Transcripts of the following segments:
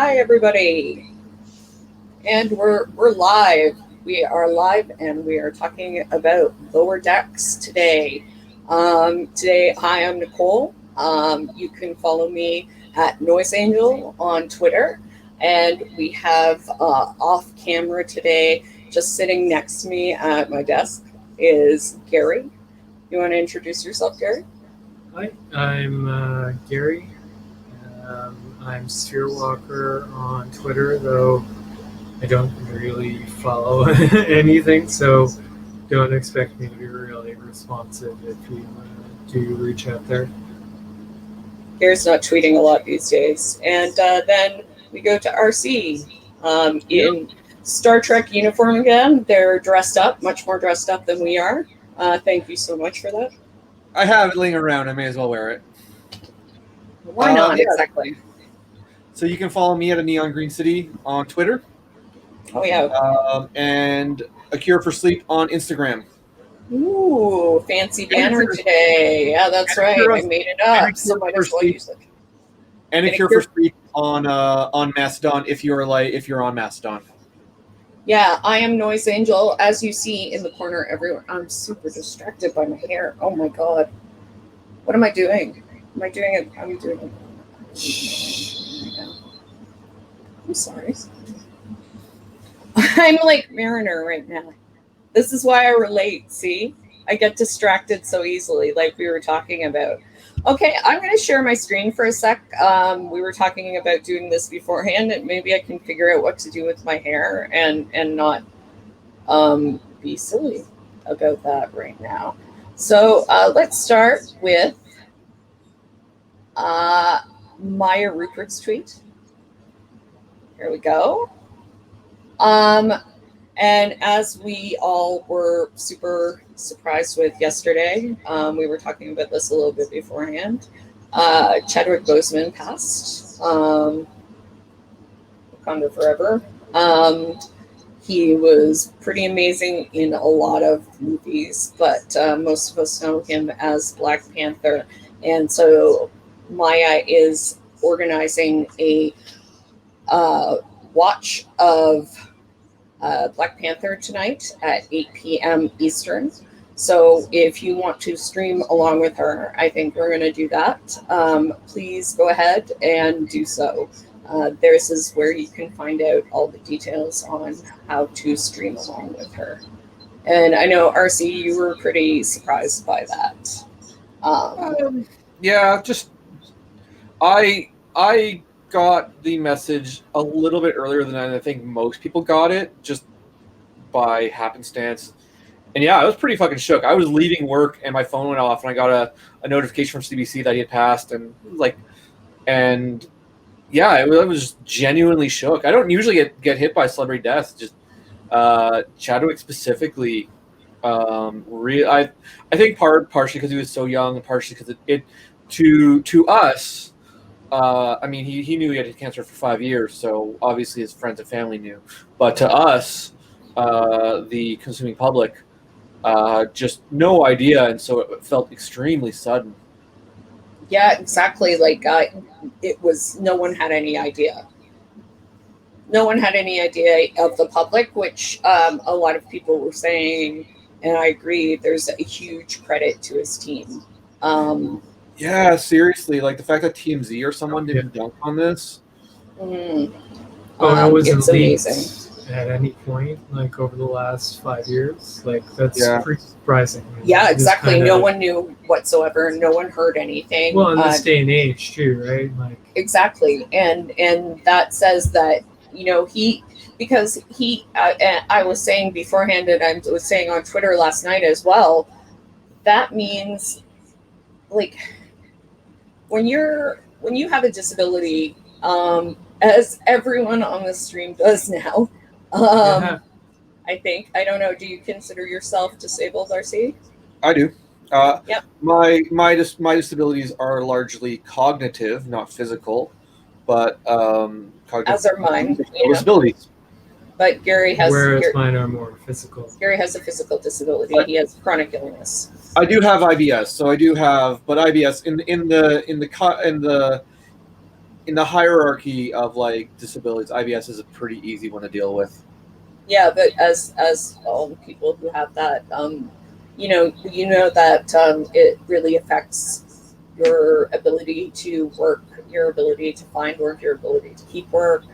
Hi, everybody. And we're live. We are live, and we are talking about Lower Decks today. Hi, I'm Nicole. You can follow me at Noise Angel on Twitter. And we have off camera today, just sitting next to me at my desk, is Gary. You want to introduce yourself, Gary? Hi, I'm Gary. I'm Spherewalker on Twitter, though I don't really follow anything, so don't expect me to be really responsive if you do reach out there. Gary's not tweeting a lot these days. And then we go to RC in Star Trek uniform again. They're dressed up, much more dressed up than we are. Thank you so much for that. I have it laying around. I may as well wear it. Why not? Exactly. So you can follow me at a Neon Green City on Twitter. Oh, yeah. And A Cure for Sleep on Instagram. Ooh, fancy banner today. Yeah, that's right. I made it up, so might as well use it. And A Cure for Sleep on Mastodon if you're on Mastodon. Yeah, I am Noise Angel. As you see in the corner everywhere, I'm super distracted by my hair. Oh my god. What am I doing? I'm doing it. I'm sorry. I'm like Mariner right now. This is why I relate, see? I get distracted so easily, like we were talking about. Okay, I'm going to share my screen for a sec. We were talking about doing this beforehand, and maybe I can figure out what to do with my hair and not be silly about that right now. So let's start with Maya Rupert's tweet. Here we go. And as we all were super surprised with yesterday, we were talking about this a little bit beforehand. Chadwick Boseman passed. Wakanda forever. He was pretty amazing in a lot of movies, but most of us know him as Black Panther. And so Maya is organizing a watch of Black Panther tonight at 8 p.m. Eastern. So if you want to stream along with her, I think we're going to do that. Please go ahead and do so. This is where you can find out all the details on how to stream along with her. And I know, RC, you were pretty surprised by that. Yeah, just I got the message a little bit earlier than I think most people got it, just by happenstance. And yeah, I was pretty fucking shook. I was leaving work and my phone went off and I got a notification from CBC that he had passed, and yeah, I was genuinely shook. I don't usually get hit by celebrity deaths, just Chadwick specifically. I think partially because he was so young, and partially because it to us. I mean, he knew he had cancer for 5 years, so obviously his friends and family knew. But to us, the consuming public, just no idea, and so it felt extremely sudden. Yeah, exactly. Like it was, no one had any idea. No one had any idea of the public, which a lot of people were saying, and I agree. There's a huge credit to his team. Yeah, seriously, like the fact that TMZ or someone didn't dunk on this. It wasn't it's amazing. At any point, like over the last 5 years, like that's pretty surprising. Yeah, exactly. No one knew whatsoever. No one heard anything. Well, in this day and age, too, right? Like exactly, and that says that because I was saying beforehand, and I was saying on Twitter last night as well. That means, like, when you have a disability, as everyone on the stream does now, I think, I don't know, do you consider yourself disabled, RC? I do. Yep. My disabilities are largely cognitive, not physical, but cognitive. As are mine. Disabilities. But Gary has. Whereas mine are more physical. Gary has a physical disability. He has chronic illness. I do have IBS, so I do have, but IBS in the in the hierarchy of like disabilities, IBS is a pretty easy one to deal with. Yeah, but as all the people who have that, you know that it really affects your ability to work, your ability to find work, your ability to keep work.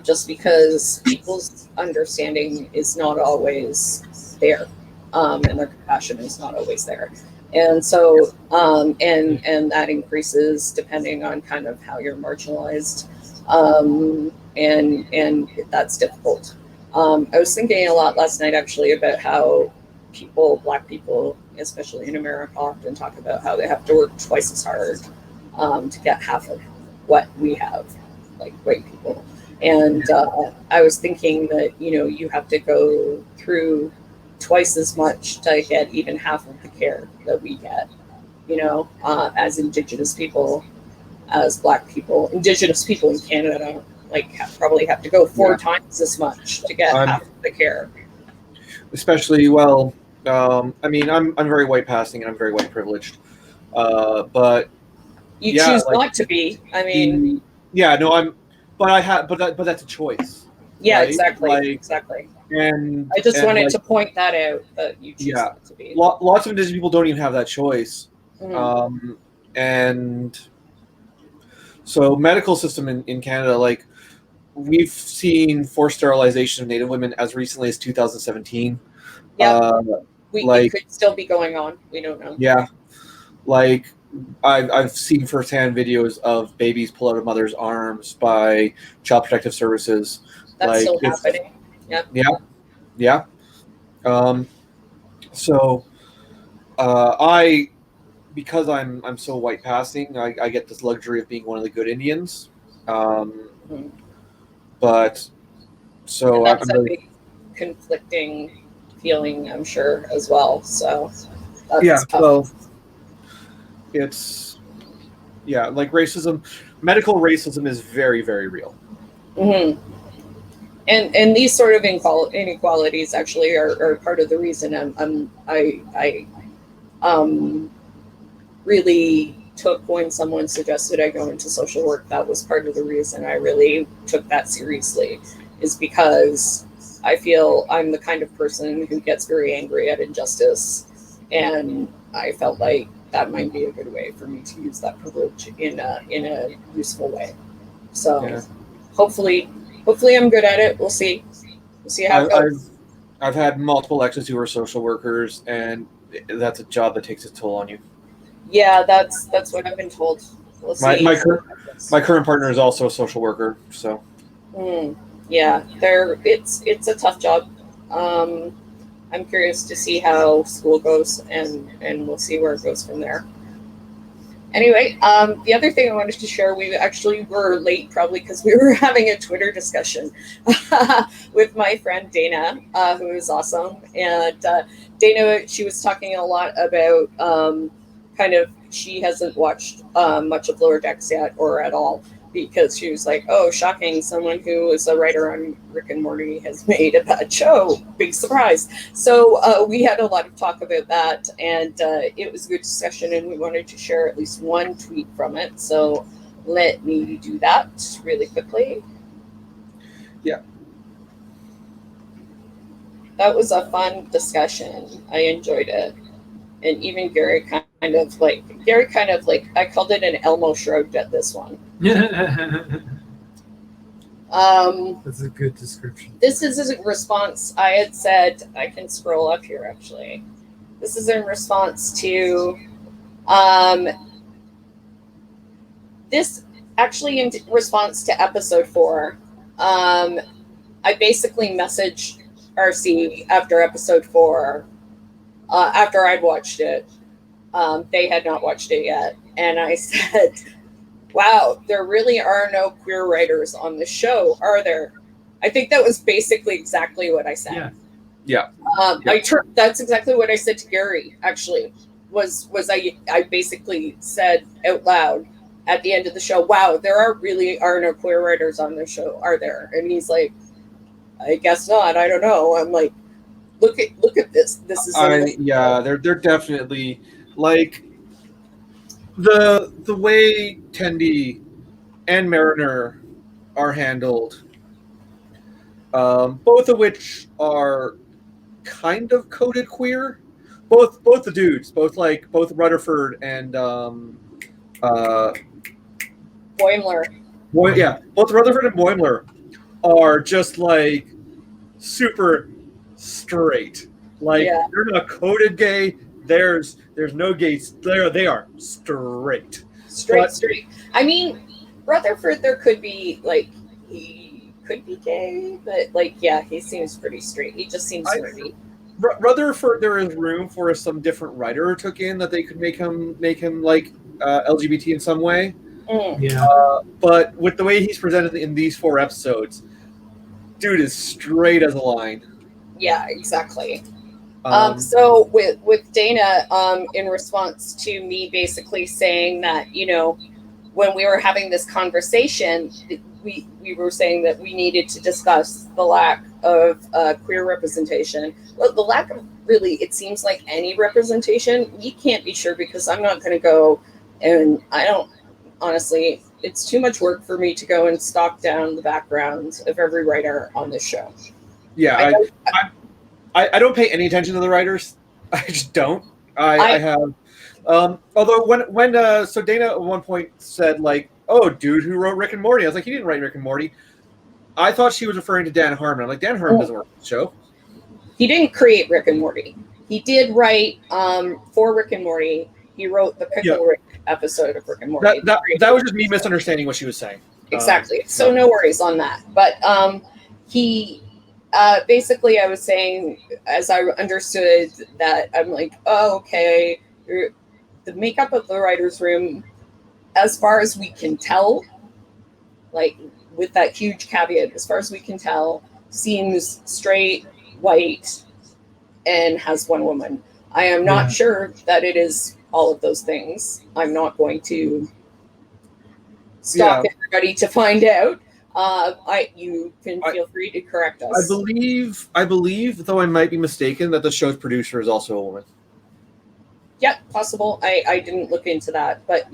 Just because people's understanding is not always there, and their compassion is not always there, and so and that increases depending on kind of how you're marginalized, and that's difficult. I was thinking a lot last night actually about how Black people, especially in America, often talk about how they have to work twice as hard to get half of what we have, like white people. And I was thinking that, you have to go through twice as much to get even half of the care that we get, as Indigenous people, as Black people, Indigenous people in Canada, probably have to go four times as much to get half of the care. Especially, well, I mean, I'm very white passing and I'm very white privileged, but you choose not to be. I mean, but that's a choice. Yeah, right? exactly, exactly. And I just wanted to point that out, that you choose not to be. Lots of Indigenous people don't even have that choice, Mhm. and so medical system in Canada, like we've seen forced sterilization of Native women as recently as 2017. Yeah, it could still be going on. We don't know. Yeah, like I've seen firsthand videos of babies pulled out of mothers' arms by Child Protective Services. That's still happening. Yep. Yeah. So because I'm so white passing, I get this luxury of being one of the good Indians. But so that's a big conflicting feeling, I'm sure, as well. So that's tough. Well, it's like racism, medical racism is very, very real. Mm-hmm. And these sort of inequalities actually are part of the reason I really took, when someone suggested I go into social work, that was part of the reason I really took that seriously, is because I feel I'm the kind of person who gets very angry at injustice, and I felt like that might be a good way for me to use that privilege in a useful way. So hopefully I'm good at it. We'll see how it goes. I've had multiple exes who are social workers, and that's a job that takes its toll on you. Yeah, that's what I've been told. We'll see. My current partner is also a social worker, so. Yeah, it's a tough job. I'm curious to see how school goes, and we'll see where it goes from there. Anyway, the other thing I wanted to share, we actually were late probably because we were having a Twitter discussion with my friend Dana, who is awesome. And Dana, she was talking a lot about she hasn't watched much of Lower Decks yet, or at all, because she was like, oh, shocking, someone who is a writer on Rick and Morty has made a bad show. Big surprise. So we had a lot of talk about that, and it was a good discussion, and we wanted to share at least one tweet from it. So let me do that really quickly. Yeah. That was a fun discussion. I enjoyed it. And even Gary kind of like, I called it an Elmo shrugged at this one. That's a good description. This is a response. I had said, I can scroll up here actually. This is in response to, this actually in response to episode 4. I basically messaged RC after episode 4. After I'd watched it, they had not watched it yet. And I said, wow, there really are no queer writers on the show, are there? I think that was basically exactly what I said. Yeah. That's exactly what I said to Gary, actually, was I basically said out loud at the end of the show, wow, there really are no queer writers on the show, are there? And he's like, I guess not. I don't know. I'm like, look at this. This is they're definitely like the way Tendi and Mariner are handled, both of which are kind of coded queer. Both the dudes, both Rutherford and Boimler. Both Rutherford and Boimler are just like super straight. Like they're not coded gay. There's no gays. They are straight. Straight. I mean, Rutherford, there could be like he could be gay, but like he seems pretty straight. He just seems nerdy. Rutherford, there is room for some different writer took in that they could make him like LGBT in some way. But with the way he's presented in these 4 episodes, dude is straight as a line. Yeah, exactly. So with Dana, in response to me basically saying that, when we were having this conversation, we were saying that we needed to discuss the lack of queer representation. Well, the lack of really, it seems like any representation, we can't be sure because I'm not going to go and I don't, honestly, it's too much work for me to go and stalk down the backgrounds of every writer on this show. Yeah, I don't pay any attention to the writers. I just don't. I have. Although when so Dana at one point said like, "Oh, dude, who wrote Rick and Morty?" I was like, "He didn't write Rick and Morty." I thought she was referring to Dan Harmon. I'm like, Dan Harmon doesn't work on the show. He didn't create Rick and Morty. He did write for Rick and Morty. He wrote the Pickle Rick episode of Rick and Morty. That was just me misunderstanding what she was saying. Exactly. So no worries on that. But he basically, I was saying, as I understood that, I'm like, oh, okay, the makeup of the writer's room, as far as we can tell, like with that huge caveat, as far as we can tell, seems straight, white, and has one woman. I am not sure that it is all of those things. I'm not going to stop everybody to find out. You can feel free to correct us. I believe, though I might be mistaken, that the show's producer is also a woman. Yeah, possible. I didn't look into that, but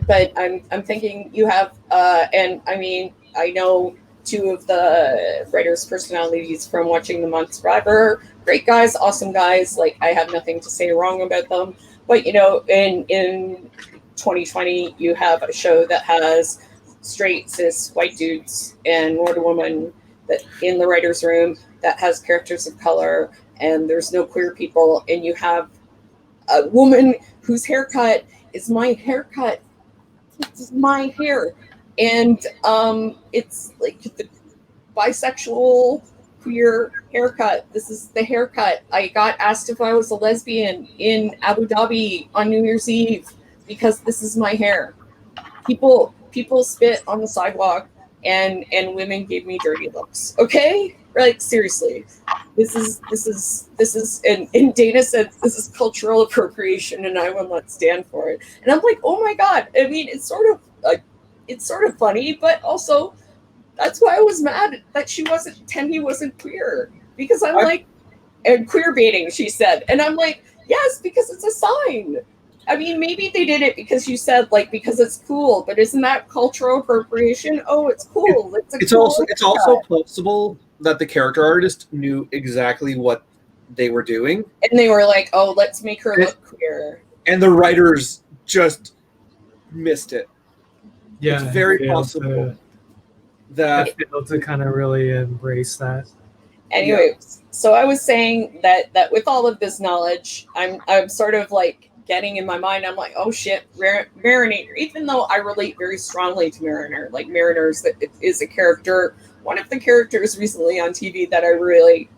but I'm thinking you have, and I mean, I know 2 of the writers' personalities from Watching the Month Survivor. Great guys, awesome guys. Like, I have nothing to say wrong about them. But, in 2020, you have a show that has straight, cis, white dudes and Wonder Woman that in the writer's room that has characters of color, and there's no queer people, and you have a woman whose haircut is my haircut. It's my hair. And it's like the bisexual queer haircut. This is the haircut. I got asked if I was a lesbian in Abu Dhabi on New Year's Eve because this is my hair. People spit on the sidewalk and women gave me dirty looks. Okay? Like, seriously. This is and Dana said this is cultural appropriation and I will not stand for it. And I'm like, oh my God. I mean, it's sort of funny, but also that's why I was mad that Tempe wasn't queer. Because I'm like, and queer baiting, she said. And I'm like, yes, because it's a sign. I mean, maybe they did it because you said, like, because it's cool, but isn't that cultural appropriation? Oh, it's cool. It's also possible that the character artist knew exactly what they were doing. And they were like, oh, let's make her look queer. And the writers just missed it. Yeah, it's very possible that I failed to kind of really embrace that. Anyway, so I was saying that with all of this knowledge, I'm sort of like getting in my mind, I'm like, oh shit, Mariner, even though I relate very strongly to Mariner, like Mariner is a character, one of the characters recently on TV that I really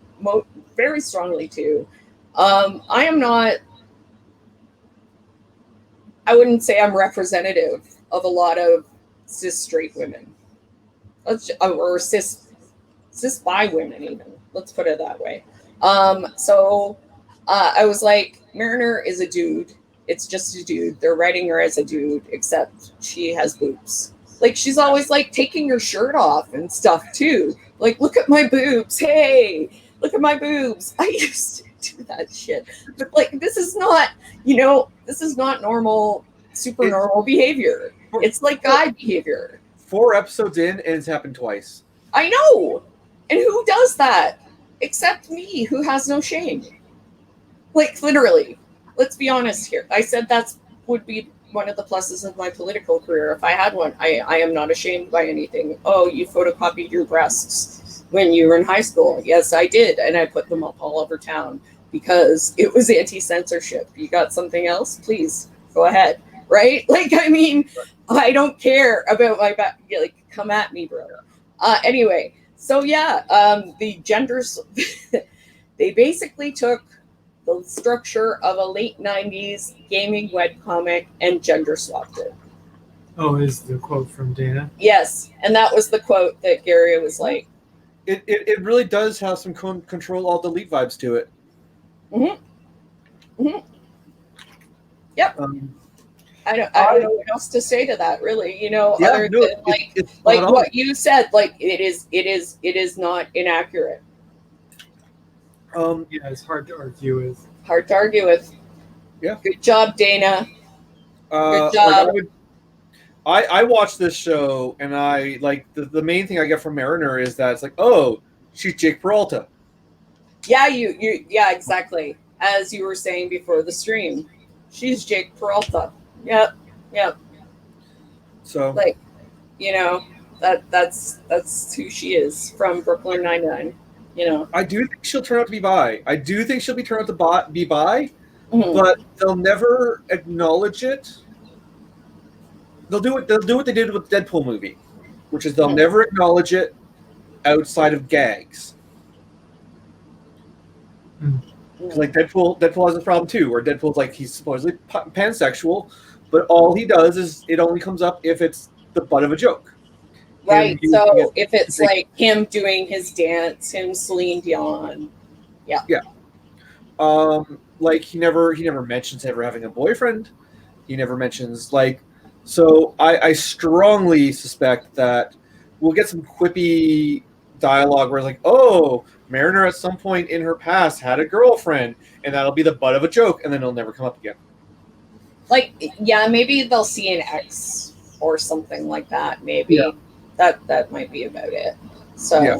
very strongly to. I wouldn't say I'm representative of a lot of cis straight women. Or cis bi women even. Let's put it that way. So I was like, Mariner is a dude. It's just a dude. They're writing her as a dude, except she has boobs. Like, she's always like taking her shirt off and stuff too. Like, look at my boobs. Hey, look at my boobs. I used to do that shit. But like, this is not normal, super normal behavior. It's like guy behavior. 4 episodes in, and it's happened twice. I know. And who does that? Except me, who has no shame. Like, literally. Let's be honest here. I said that would be one of the pluses of my political career. If I had one, I am not ashamed by anything. Oh, you photocopied your breasts when you were in high school. Yes, I did. And I put them up all over town because it was anti-censorship. You got something else? Please, go ahead. Right? Like, I mean, I don't care about my back. Like, come at me, bro. Anyway, so yeah, the genders, they basically took the structure of a late 90s gaming webcomic and gender swapped it. Oh, is the quote from Dana? Yes, and that was the quote that Gary was like. It really does have some control alt delete vibes to it. Yep. I don't know what else to say to that, really. You know, Yeah, other no, than it's like not what you said. Like it is not inaccurate. Yeah, it's hard to argue with. Hard to argue with. Yeah. Good job, Dana. Good job. Like I watch this show, and I like the main thing I get from Mariner is that it's like, oh, she's Jake Peralta. Yeah, yeah, exactly. As you were saying before the stream, she's Jake Peralta. Yep. So, like, you know, that's who she is from Brooklyn Nine-Nine. You know, I do think she'll turn out to be bi. I do think she'll be turned out to be bi, mm-hmm. but they'll never acknowledge it. They'll do what they did with the Deadpool movie, which is they'll never acknowledge it outside of gags. Like Deadpool has a problem too, where Deadpool's like he's supposedly pansexual, but all he does is it only comes up if it's the butt of a joke. Right. So if it's like him doing his dance, him Celine Dion, yeah. Like he never mentions ever having a boyfriend. He never mentions like. So I strongly suspect that we'll get some quippy dialogue where it's like, oh, Mariner at some point in her past had a girlfriend, and that'll be the butt of a joke, and then it'll never come up again. Like, yeah, maybe they'll see an ex or something like that. Maybe that might be about it. So, yeah.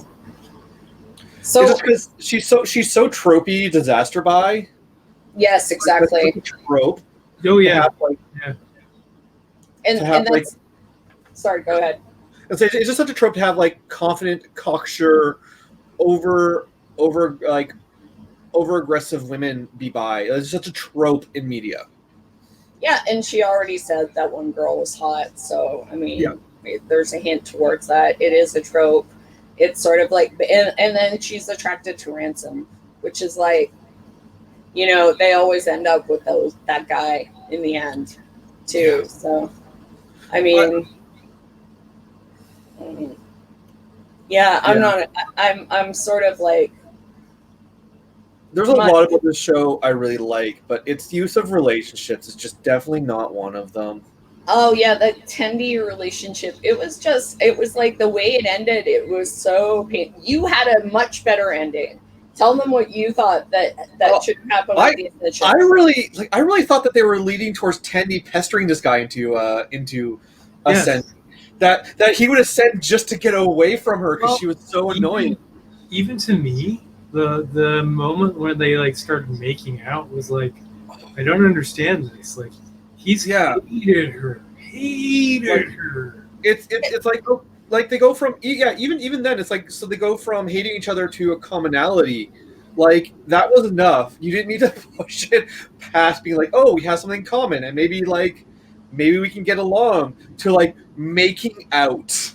So because she's so tropey, disaster bi. Yes, exactly. Like, trope. Oh yeah. Yeah. And that's like, sorry, go ahead. It's just such a trope to have like confident, cocksure, over aggressive women be bi. It's such a trope in media. Yeah, and she already said that one girl was hot, so I mean, there's a hint towards that. It is a trope. It's sort of like, and then she's attracted to Ransom, which is like, you know, they always end up with that guy in the end, too. Yeah. So, I mean, I'm sort of like. There's a lot about this show I really like, but its use of relationships is just definitely not one of them. Oh yeah, the Tendi relationship. It was like the way it ended. It was so painful. You had a much better ending. Tell them what you thought that should happen. I really thought that they were leading towards Tendi pestering this guy into ascent. That he would ascend just to get away from her because she was so annoying. Even to me, the moment when they like started making out was like, I don't understand this. Like, he's hated her. It's like they go from even then it's like, so they go from hating each other to a commonality. Like, that was enough. You didn't need to push it past being like, oh, we have something in common and maybe we can get along, to like making out.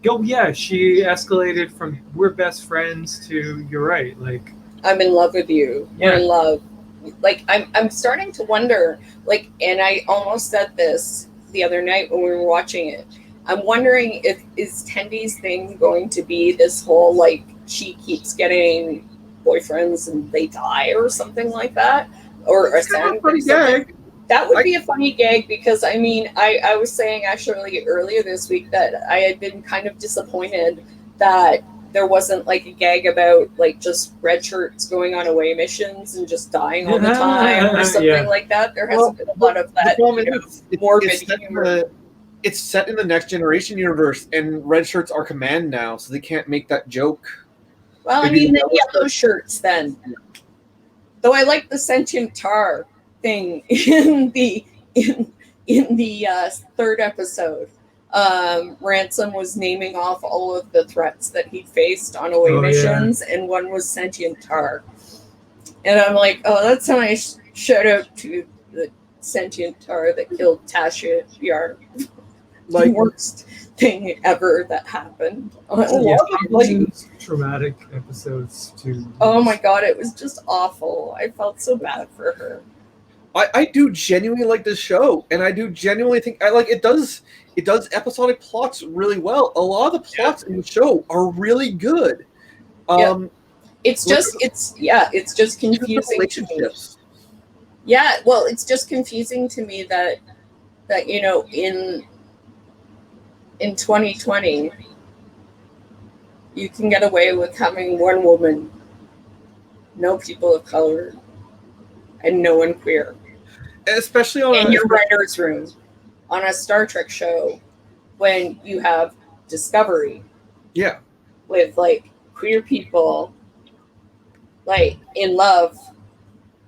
Oh yeah, she escalated from we're best friends to you're right, like I'm in love with you. We're in love. Like I'm starting to wonder, like, and I almost said this the other night when we were watching it. I'm wondering is Tendi's thing going to be this whole like she keeps getting boyfriends and they die or something like that, or ascend or something. That would be a funny gag because, I mean, I was saying actually earlier this week that I had been kind of disappointed that there wasn't like a gag about like just red shirts going on away missions and just dying all the time or something like that. There hasn't been a lot of that morbid humor. it's set in the Next Generation universe, and red shirts are command now, so they can't make that joke. Well, I It'd be mean, the the yellow shirts then. Though I like the sentient tar thing in the third episode. Ransom was naming off all of the threats that he faced on away missions, and one was sentient tar. And I'm like, oh, that's a nice shout out to the sentient tar that killed Tasha Yar. Like, the worst thing ever that happened. Traumatic episodes too. Oh my god, it was just awful. I felt so bad for her. I do genuinely like this show, and I do genuinely think I like it. Does episodic plots really well? A lot of the plots in the show are really good. It's just confusing to me. Yeah, well, it's just confusing to me that you know, in 2020 you can get away with having one woman, no people of color, and no one queer. Especially in your writer's room on a Star Trek show when you have Discovery. Yeah. With like queer people like in love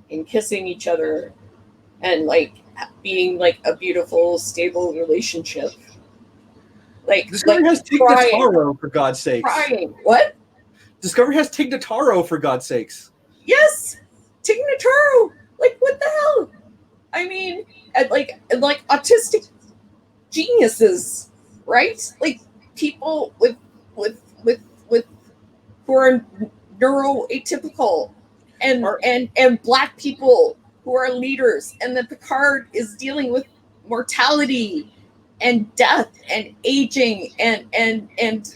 and kissing each other and like being like a beautiful, stable relationship. Like Discovery has Tig Notaro, for God's sakes. Crying. What? Discovery has Tig Notaro, for God's sakes. Yes, Tig Notaro. Like, what the hell? I mean, like autistic geniuses, right? Like people with who are neuroatypical, and black people who are leaders, and that Picard is dealing with mortality and death and aging and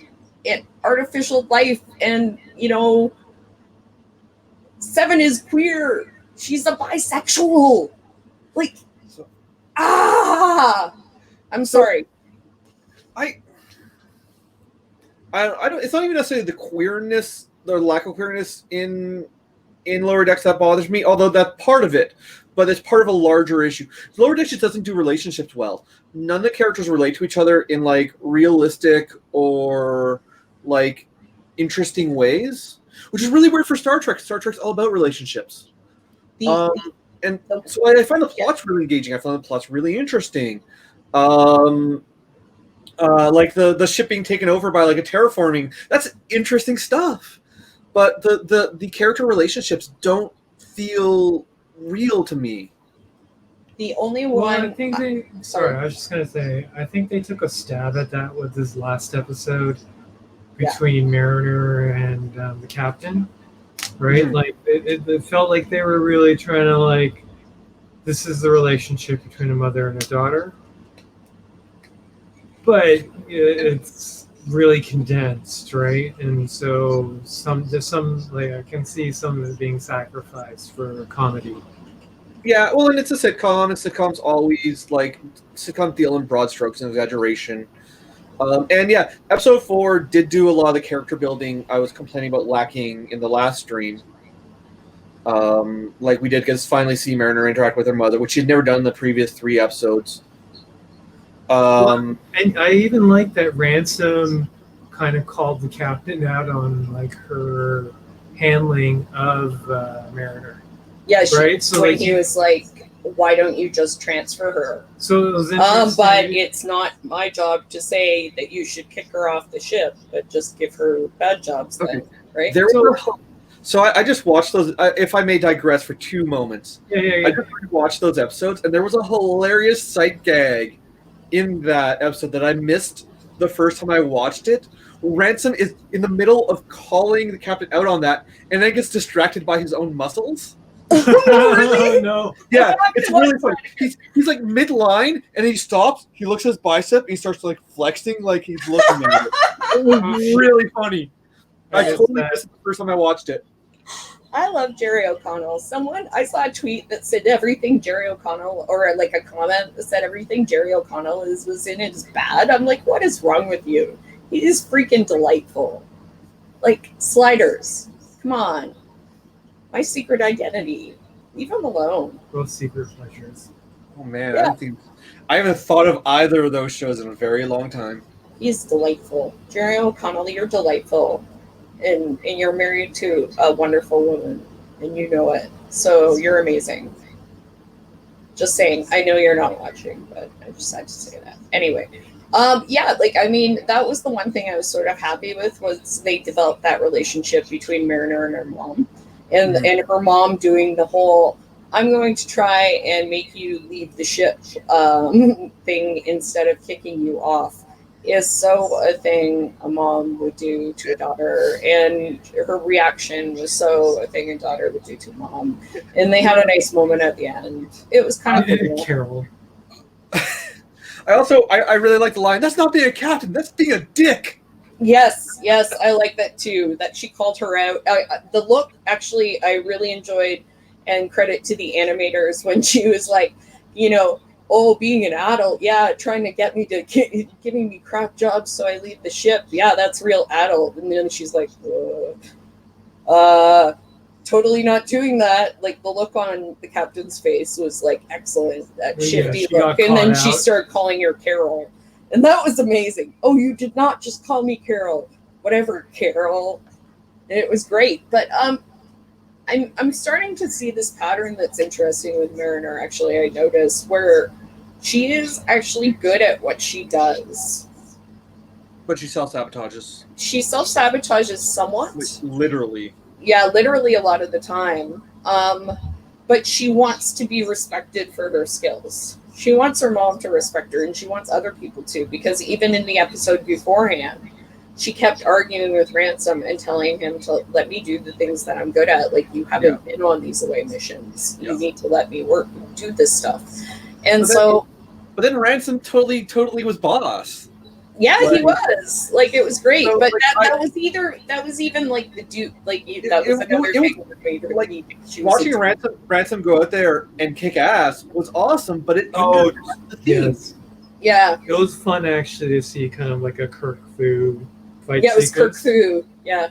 artificial life, and you know, Seven is queer. She's a bisexual. Like, I'm sorry. I don't. It's not even necessarily the queerness, the lack of queerness in Lower Decks that bothers me, although that's part of it. But it's part of a larger issue. Lower Decks just doesn't do relationships well. None of the characters relate to each other in like realistic or like interesting ways, which is really weird for Star Trek. Star Trek's all about relationships. And so I find the plots really engaging. I find the plots really interesting. Like the ship being taken over by like a terraforming, that's interesting stuff. But the character relationships don't feel real to me. The only one. I think they. Sorry, I was just gonna say. I think they took a stab at that with this last episode between Mariner and the captain. Right, like it felt like they were really trying to like, this is the relationship between a mother and a daughter, but it's really condensed, right? And so there's some like I can see some of it being sacrificed for comedy. Yeah, well, and it's a sitcom, and sitcoms always like sitcoms deal in broad strokes and exaggeration. And yeah, episode 4 did do a lot of the character building I was complaining about lacking in the last stream. Like we did finally see Mariner interact with her mother, which she'd never done in the previous 3 episodes. And I even like that Ransom kind of called the captain out on like her handling of Mariner. Yeah, right. So when like, he was like, why don't you just transfer her? So it was interesting. But it's not my job to say that you should kick her off the ship, but just give her bad jobs then, right? So I just watched those. If I may digress for 2 moments. Yeah. I just watched those episodes, and there was a hilarious sight gag in that episode that I missed the first time I watched it. Ransom is in the middle of calling the captain out on that, and then gets distracted by his own muscles. Oh, no. Yeah, it's really funny. He's like mid-line, and he stops, he looks at his bicep, and he starts like flexing like he's looking at it. It was really funny. I totally missed it the first time I watched it. I love Jerry O'Connell. I saw a tweet that said everything Jerry O'Connell, or like a comment that said everything Jerry O'Connell was in it is bad. I'm like, what is wrong with you? He is freaking delightful. Like, Sliders. Come on. My Secret Identity. Leave him alone. Both secret pleasures. Oh man, Yeah. I haven't thought of either of those shows in a very long time. He's delightful. Jerry O'Connell, you're delightful. And you're married to a wonderful woman, and you know it. So you're amazing. Just saying. I know you're not watching, but I just had to say that. Anyway, yeah, like I mean, that was the one thing I was sort of happy with was they developed that relationship between Mariner and her mom, and Mhm. and her mom doing the whole "I'm going to try and make you leave the ship" thing instead of kicking you off is so a thing a mom would do to a daughter, and her reaction was so a thing a daughter would do to mom. And they had a nice moment at the end. It was kind of cool. Carol. I really like the line. That's not being a captain. That's being a dick. Yes, I like that too. That she called her out. The look, actually, I really enjoyed, and credit to the animators when she was like, oh, being an adult, yeah, trying to get me to giving me crap jobs so I leave the ship. Yeah, that's real adult. And then she's like, totally not doing that. Like the look on the captain's face was like excellent, that shifty look. And then she started calling her Carol. And that was amazing. Oh, you did not just call me Carol. Whatever, Carol. And it was great. But I'm starting to see this pattern that's interesting with Mariner, actually, I noticed, where she is actually good at what she does. But she self-sabotages. She self-sabotages somewhat. Literally. Yeah, literally a lot of the time. But she wants to be respected for her skills. She wants her mom to respect her, and she wants other people to, because even in the episode beforehand, she kept arguing with Ransom and telling him to let me do the things that I'm good at. Like, you haven't been on these away missions. You need to let me work and do this stuff. And but then Ransom totally was boss. Yeah, like, he was. Like, it was great. So, but like, that was even like the dude. Like, that was another thing. Like, watching Ransom go out there and kick ass was awesome, but it the yes. Yeah. It was fun actually to see kind of like a Kirk Fu fight. Yeah, it was Kirk Fu. Yeah.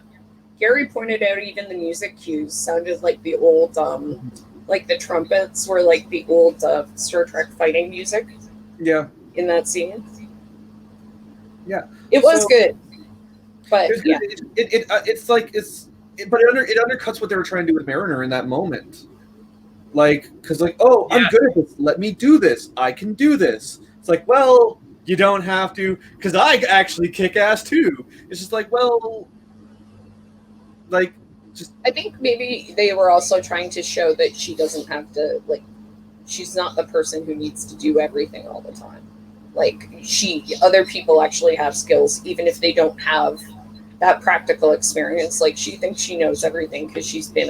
Gary pointed out even the music cues sounded like the old, like the trumpets were like the old Star Trek fighting music. Yeah. In that scene. Yeah, it was good, but yeah, it undercuts what they were trying to do with Mariner in that moment. Like, because I'm good at this. Let me do this. I can do this. It's like, well, you don't have to, because I actually kick ass too. It's just like, well, like, just. I think maybe they were also trying to show that she doesn't have to, like, she's not the person who needs to do everything all the time. Like, other people actually have skills, even if they don't have that practical experience. Like, she thinks she knows everything because she's been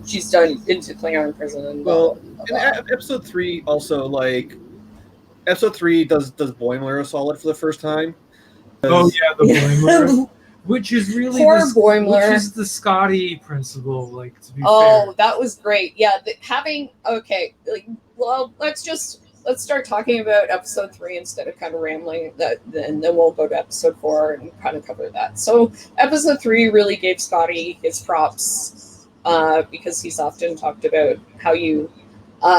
she's been to Klingon prison. And well, in episode 3 also, like, episode 3 does Boimler a solid for the first time. Oh yeah, the Boimler, which is really Boimler, which is the Scotty principle. Like, to be fair. That was great. Yeah, let's start talking about episode 3 instead of kind of rambling. And then we'll go to episode 4 and kind of cover that. So episode 3 really gave Scotty his props because he's often talked about how you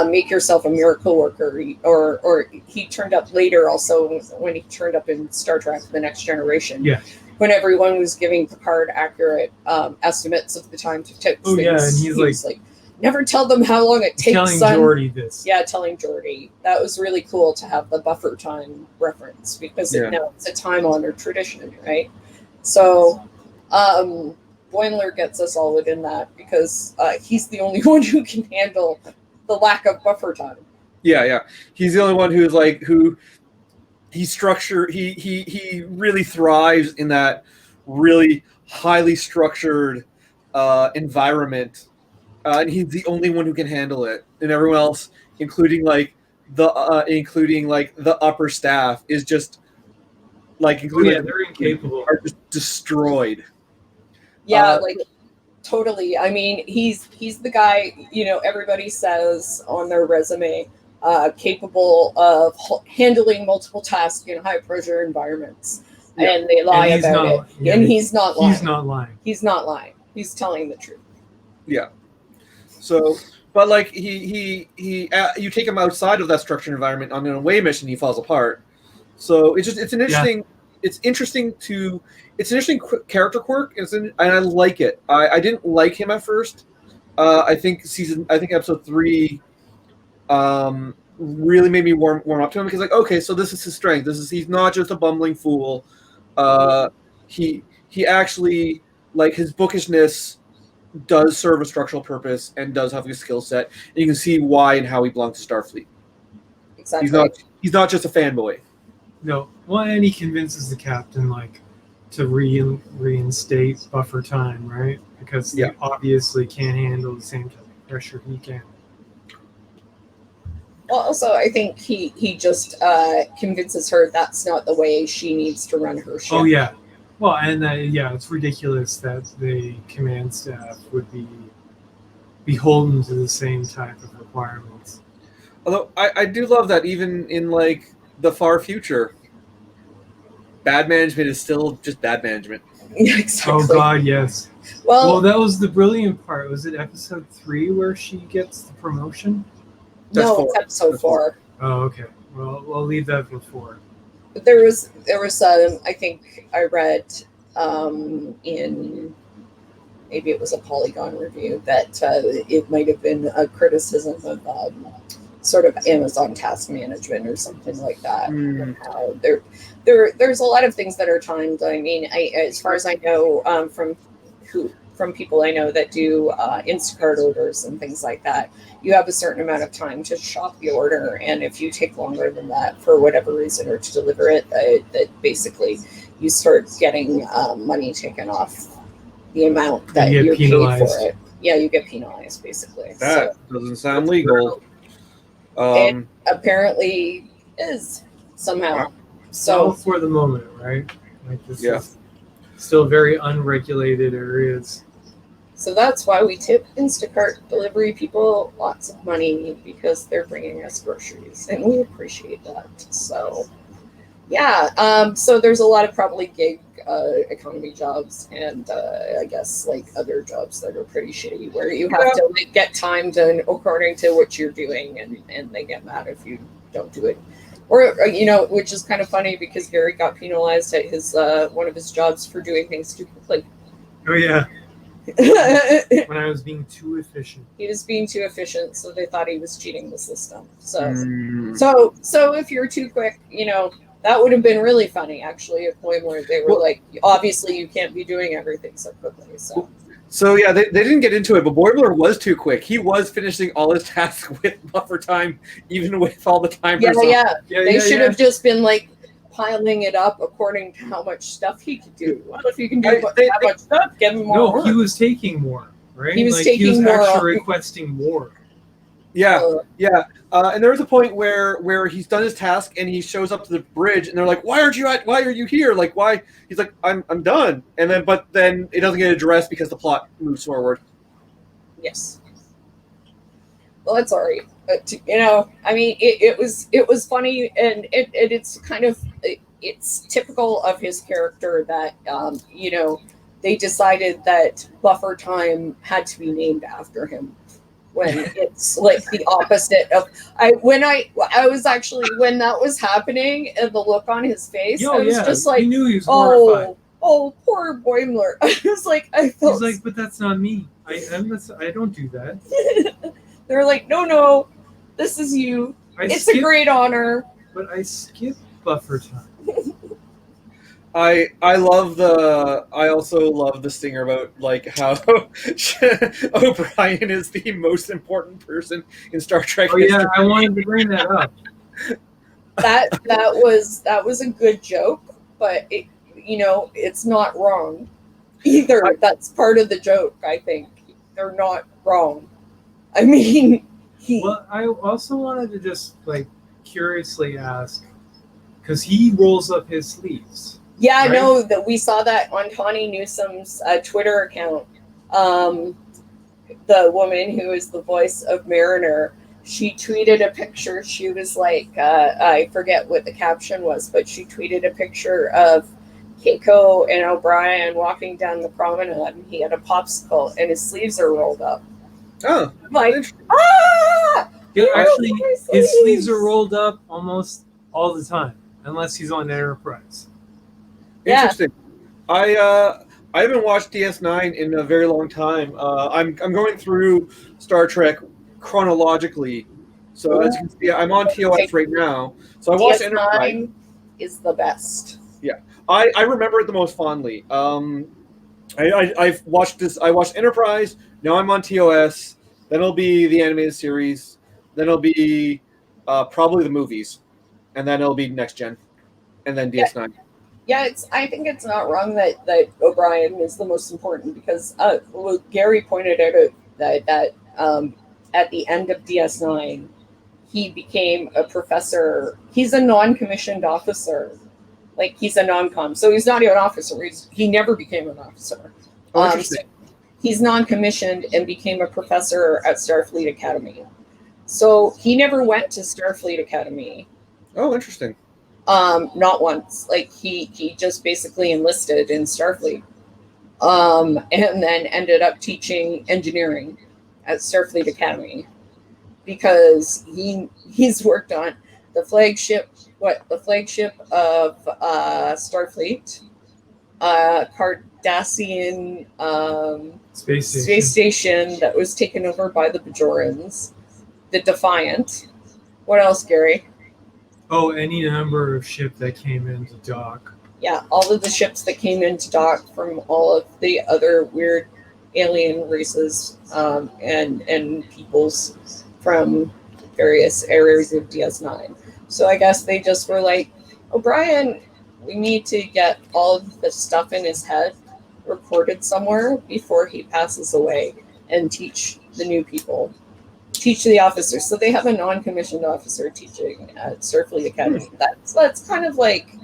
make yourself a miracle worker, or he turned up later also when he turned up in Star Trek: The Next Generation. Yeah. When everyone was giving Picard accurate estimates of the time to fix things. Yeah, and he's like never tell them how long it takes. Telling Geordi this. Yeah, telling Geordi. That was really cool to have the buffer time reference, because it's a time-honored tradition, right? So Boimler gets us all within that because he's the only one who can handle the lack of buffer time. Yeah. He's the only one who's like, he really thrives in that really highly structured environment. And he's the only one who can handle it, and everyone else, including the upper staff, is just like, they're incapable, are just destroyed. Yeah, totally. I mean, he's the guy. Everybody says on their resume, capable of handling multiple tasks in high pressure environments, and they lie about it. Yeah, and he's not lying. He's not lying. He's not lying. He's telling the truth. Yeah. So But like you take him outside of that structured environment on an away mission, he falls apart. So it's an interesting. It's interesting character quirk, and I like it. I didn't like him at first. I think episode 3 really made me warm up to him, because like, okay, so this is his strength. He's not just a bumbling fool. He actually, like, his bookishness does serve a structural purpose and does have a skill set, and you can see why and how he belongs to Starfleet. Exactly. He's not just a fanboy. No, well, and he convinces the captain like to reinstate buffer time, right? Because they obviously can't handle the same type of pressure he can. Well, also, I think he just convinces her that's not the way she needs to run her ship. Oh yeah, well, and it's ridiculous that the command staff would be beholden to the same type of requirements. Although I do love that even in like the far future, bad management is still just bad management. Yeah, exactly. Oh God, yes. Well, that was the brilliant part. Was it episode 3 where she gets the promotion? No, it's episode 4. Oh, okay. Well, I'll leave that for 4. But there was I think I read in, maybe it was a Polygon review, that it might have been a criticism of sort of Amazon task management or something like that. There's a lot of things that are timed. I mean, as far as I know, from people I know that do Instacart orders and things like that, you have a certain amount of time to shop the order, and if you take longer than that for whatever reason, or to deliver it, that basically you start getting money taken off the amount that you're paid for it. Yeah, you get penalized, basically. That doesn't sound legal. It apparently is somehow. So for the moment, right? Like this is still very unregulated areas. So that's why we tip Instacart delivery people lots of money, because they're bringing us groceries, and we appreciate that. So, yeah. So there's a lot of probably gig economy jobs, and I guess like other jobs that are pretty shitty, where you have to like, get timed according to what you're doing, and they get mad if you don't do it. Or which is kind of funny, because Gary got penalized at his one of his jobs for doing things too quickly. Oh yeah. When I was being too efficient. He was being too efficient, so they thought he was cheating the system. So if you're too quick, that would have been really funny, actually, at Boimler. They were like, obviously you can't be doing everything so quickly. So yeah, they didn't get into it, but Boimler was too quick. He was finishing all his tasks with buffer time, even with all the time. They should have just been like piling it up according to how much stuff he could do. Well, if you can do that much stuff, give him more. No, work. He was taking more, right? He was taking more. Actually requesting more. And there was a point where he's done his task and he shows up to the bridge, and they're like, why are you here? Like, why? He's like, I'm done. And then it doesn't get addressed because the plot moves forward. Yes. Well, that's all right. I mean, it was funny, and it's kind of, it's typical of his character that they decided that buffer time had to be named after him, when it's like the opposite of when that was happening, and the look on his face, I was just like, he knew he was horrified. Oh, poor Boimler. I was like, he's like, but that's not me. I don't do that. They're like, no, this is you. It's a great honor. But I skip buffer time. I also love the stinger about like how O'Brien is the most important person in Star Trek history. Yeah, I wanted to bring that up. That was a good joke, but it's not wrong either. That's part of the joke. I think they're not wrong. I mean, I also wanted to just like curiously ask, because he rolls up his sleeves. Yeah, right? No, that we saw that on Tawny Newsom's Twitter account. The woman who is the voice of Mariner, she tweeted a picture. She was like, I forget what the caption was, but she tweeted a picture of Keiko and O'Brien walking down the promenade, and he had a popsicle, and his sleeves are rolled up. Oh, I'm like, interesting. Yeah, he actually, rolled my his sleeves are rolled up almost all the time, unless he's on Enterprise. Yeah. Interesting. I haven't watched DS9 in a very long time. I'm going through Star Trek chronologically. So as you can see, I'm on TOS right now. So I watched Enterprise. DS9 is the best. Yeah, I remember it the most fondly. I've watched this. I watched Enterprise. Now I'm on TOS. Then it'll be the animated series. Then it'll be probably the movies, and then it'll be Next Gen, and then DS9. Yeah, I think it's not wrong that O'Brien is the most important because well, Gary pointed out that at the end of DS9, he became a professor. He's a non-commissioned officer. Like, he's a non-com, so he's not even an officer. He never became an officer. Oh, interesting. So he's non-commissioned and became a professor at Starfleet Academy. So he never went to Starfleet Academy. Oh, interesting. Not once. Like, he just basically enlisted in Starfleet, and then ended up teaching engineering at Starfleet Academy because he's worked on the flagship of Starfleet, Cardassian space station that was taken over by the Bajorans, the Defiant. What else, Gary? Oh, any number of ship that came into dock. Yeah, all of the ships that came into dock from all of the other weird alien races, and peoples from various areas of DS9. So I guess they just were like, O'Brien, we need to get all of the stuff in his head recorded somewhere before he passes away and teach the new people. Teach the officers. So they have a non-commissioned officer teaching at Starfleet Academy. That's kind of like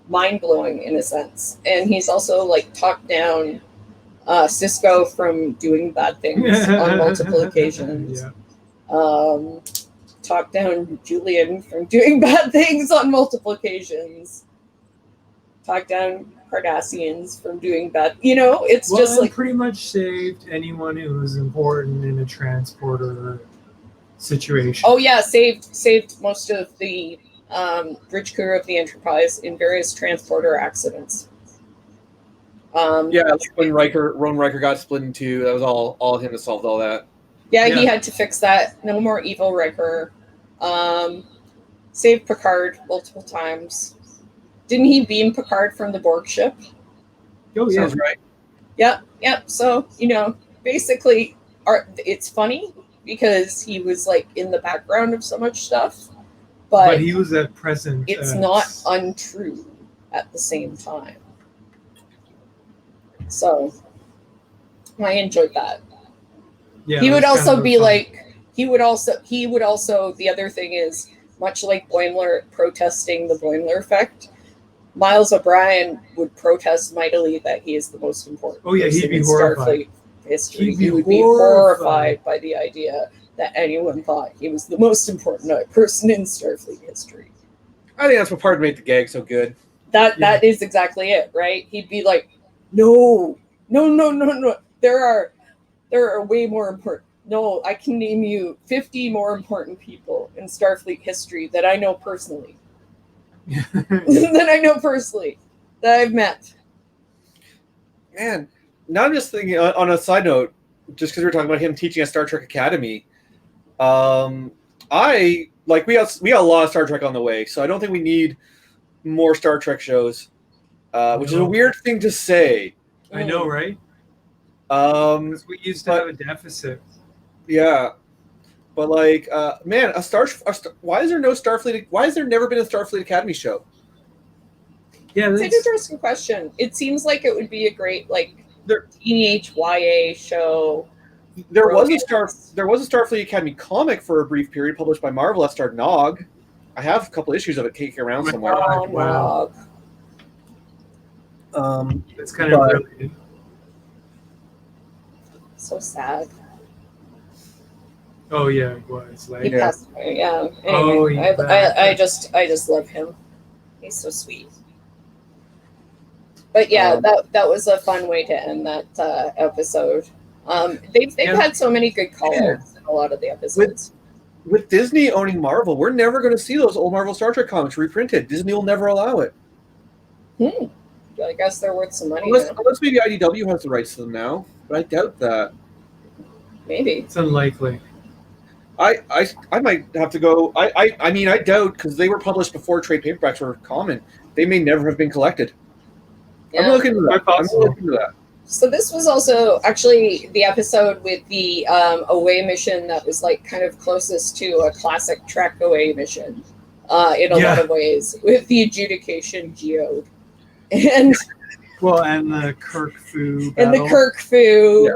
mind-blowing in a sense. And he's also like talked down Cisco from doing bad things on multiple occasions. Yeah. Talked down Julian from doing bad things on multiple occasions. Talked down Cardassians from doing bad. It's just like pretty much saved anyone who was important in a transporter situation. Oh yeah, saved most of the bridge crew of the Enterprise in various transporter accidents. Yeah, like when Ron Riker got split in two, that was all him that solved all that. Yeah, he had to fix that. No more evil Riker. Saved Picard multiple times. Didn't he beam Picard from the Borg ship? Oh yeah, sounds right. Yep. So basically, it's funny because he was like in the background of so much stuff, but he was at present. It's not untrue at the same time. So I enjoyed that. Yeah, he would also be fun. like, he would also, the other thing is, much like Boimler protesting the Boimler effect, Miles O'Brien would protest mightily that he is the most important. Oh yeah, he'd be horrified. Starfleet history. He would be horrified by the idea that anyone thought he was the most important person in Starfleet history. I think that's what part made the gag so good. That is exactly it, right? He'd be like, no. There are way more important. No, I can name you 50 more important people in Starfleet history that I know personally. That I've met. Man, now I'm just thinking on a side note, just because we're talking about him teaching at Star Trek Academy. We got a lot of Star Trek on the way, so I don't think we need more Star Trek shows, which is a weird thing to say. I know, right? Because we used to have a deficit. Yeah, but like, man, why is there no Starfleet? Why has there never been a Starfleet Academy show? Yeah, it's an interesting question. It seems like it would be a great teenage YA show. There was a Starfleet Academy comic for a brief period published by Marvel that starred Nog. I have a couple issues of it kicking around somewhere. Oh, wow. It's kind of really so sad. Oh yeah, it was he passed away. Yeah. Anyway, I just love him. He's so sweet. But yeah, that was a fun way to end that episode. They've Yeah. had so many good call-outs in a lot of the episodes. With Disney owning Marvel, we're never going to see those old Marvel Star Trek comics reprinted. Disney will never allow it. I guess they're worth some money Unless now. maybe IDW has the rights to them now, but I doubt that. Maybe. It's unlikely. I might have to go. I mean, I doubt, because they were published before trade paperbacks were common. They may never have been collected. I'm Yeah. looking into that. Quite I'm possible. looking into that. So this was also actually the episode with the away mission that was like kind of closest to a classic Trek away mission in a lot of ways, with the adjudication geode and And the Kirk Fu and battle. the Kirk Fu. Yeah.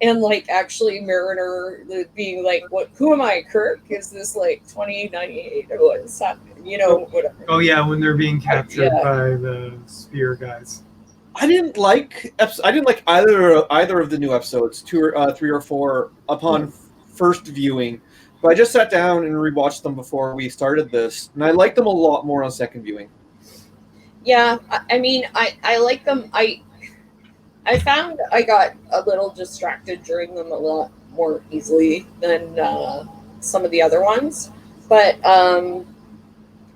And like actually Mariner being like, "What? Who am I, Kirk? Is this like 2098 or what is happening? You know, whatever." Oh yeah, when they're being captured Yeah. by the spear guys. I didn't like either of the new episodes, 3 or 4, upon first viewing. But I just sat down and rewatched them before we started this, and I liked them a lot more on second viewing. Yeah, I mean, I like them. I found I got a little distracted during them a lot more easily than some of the other ones. But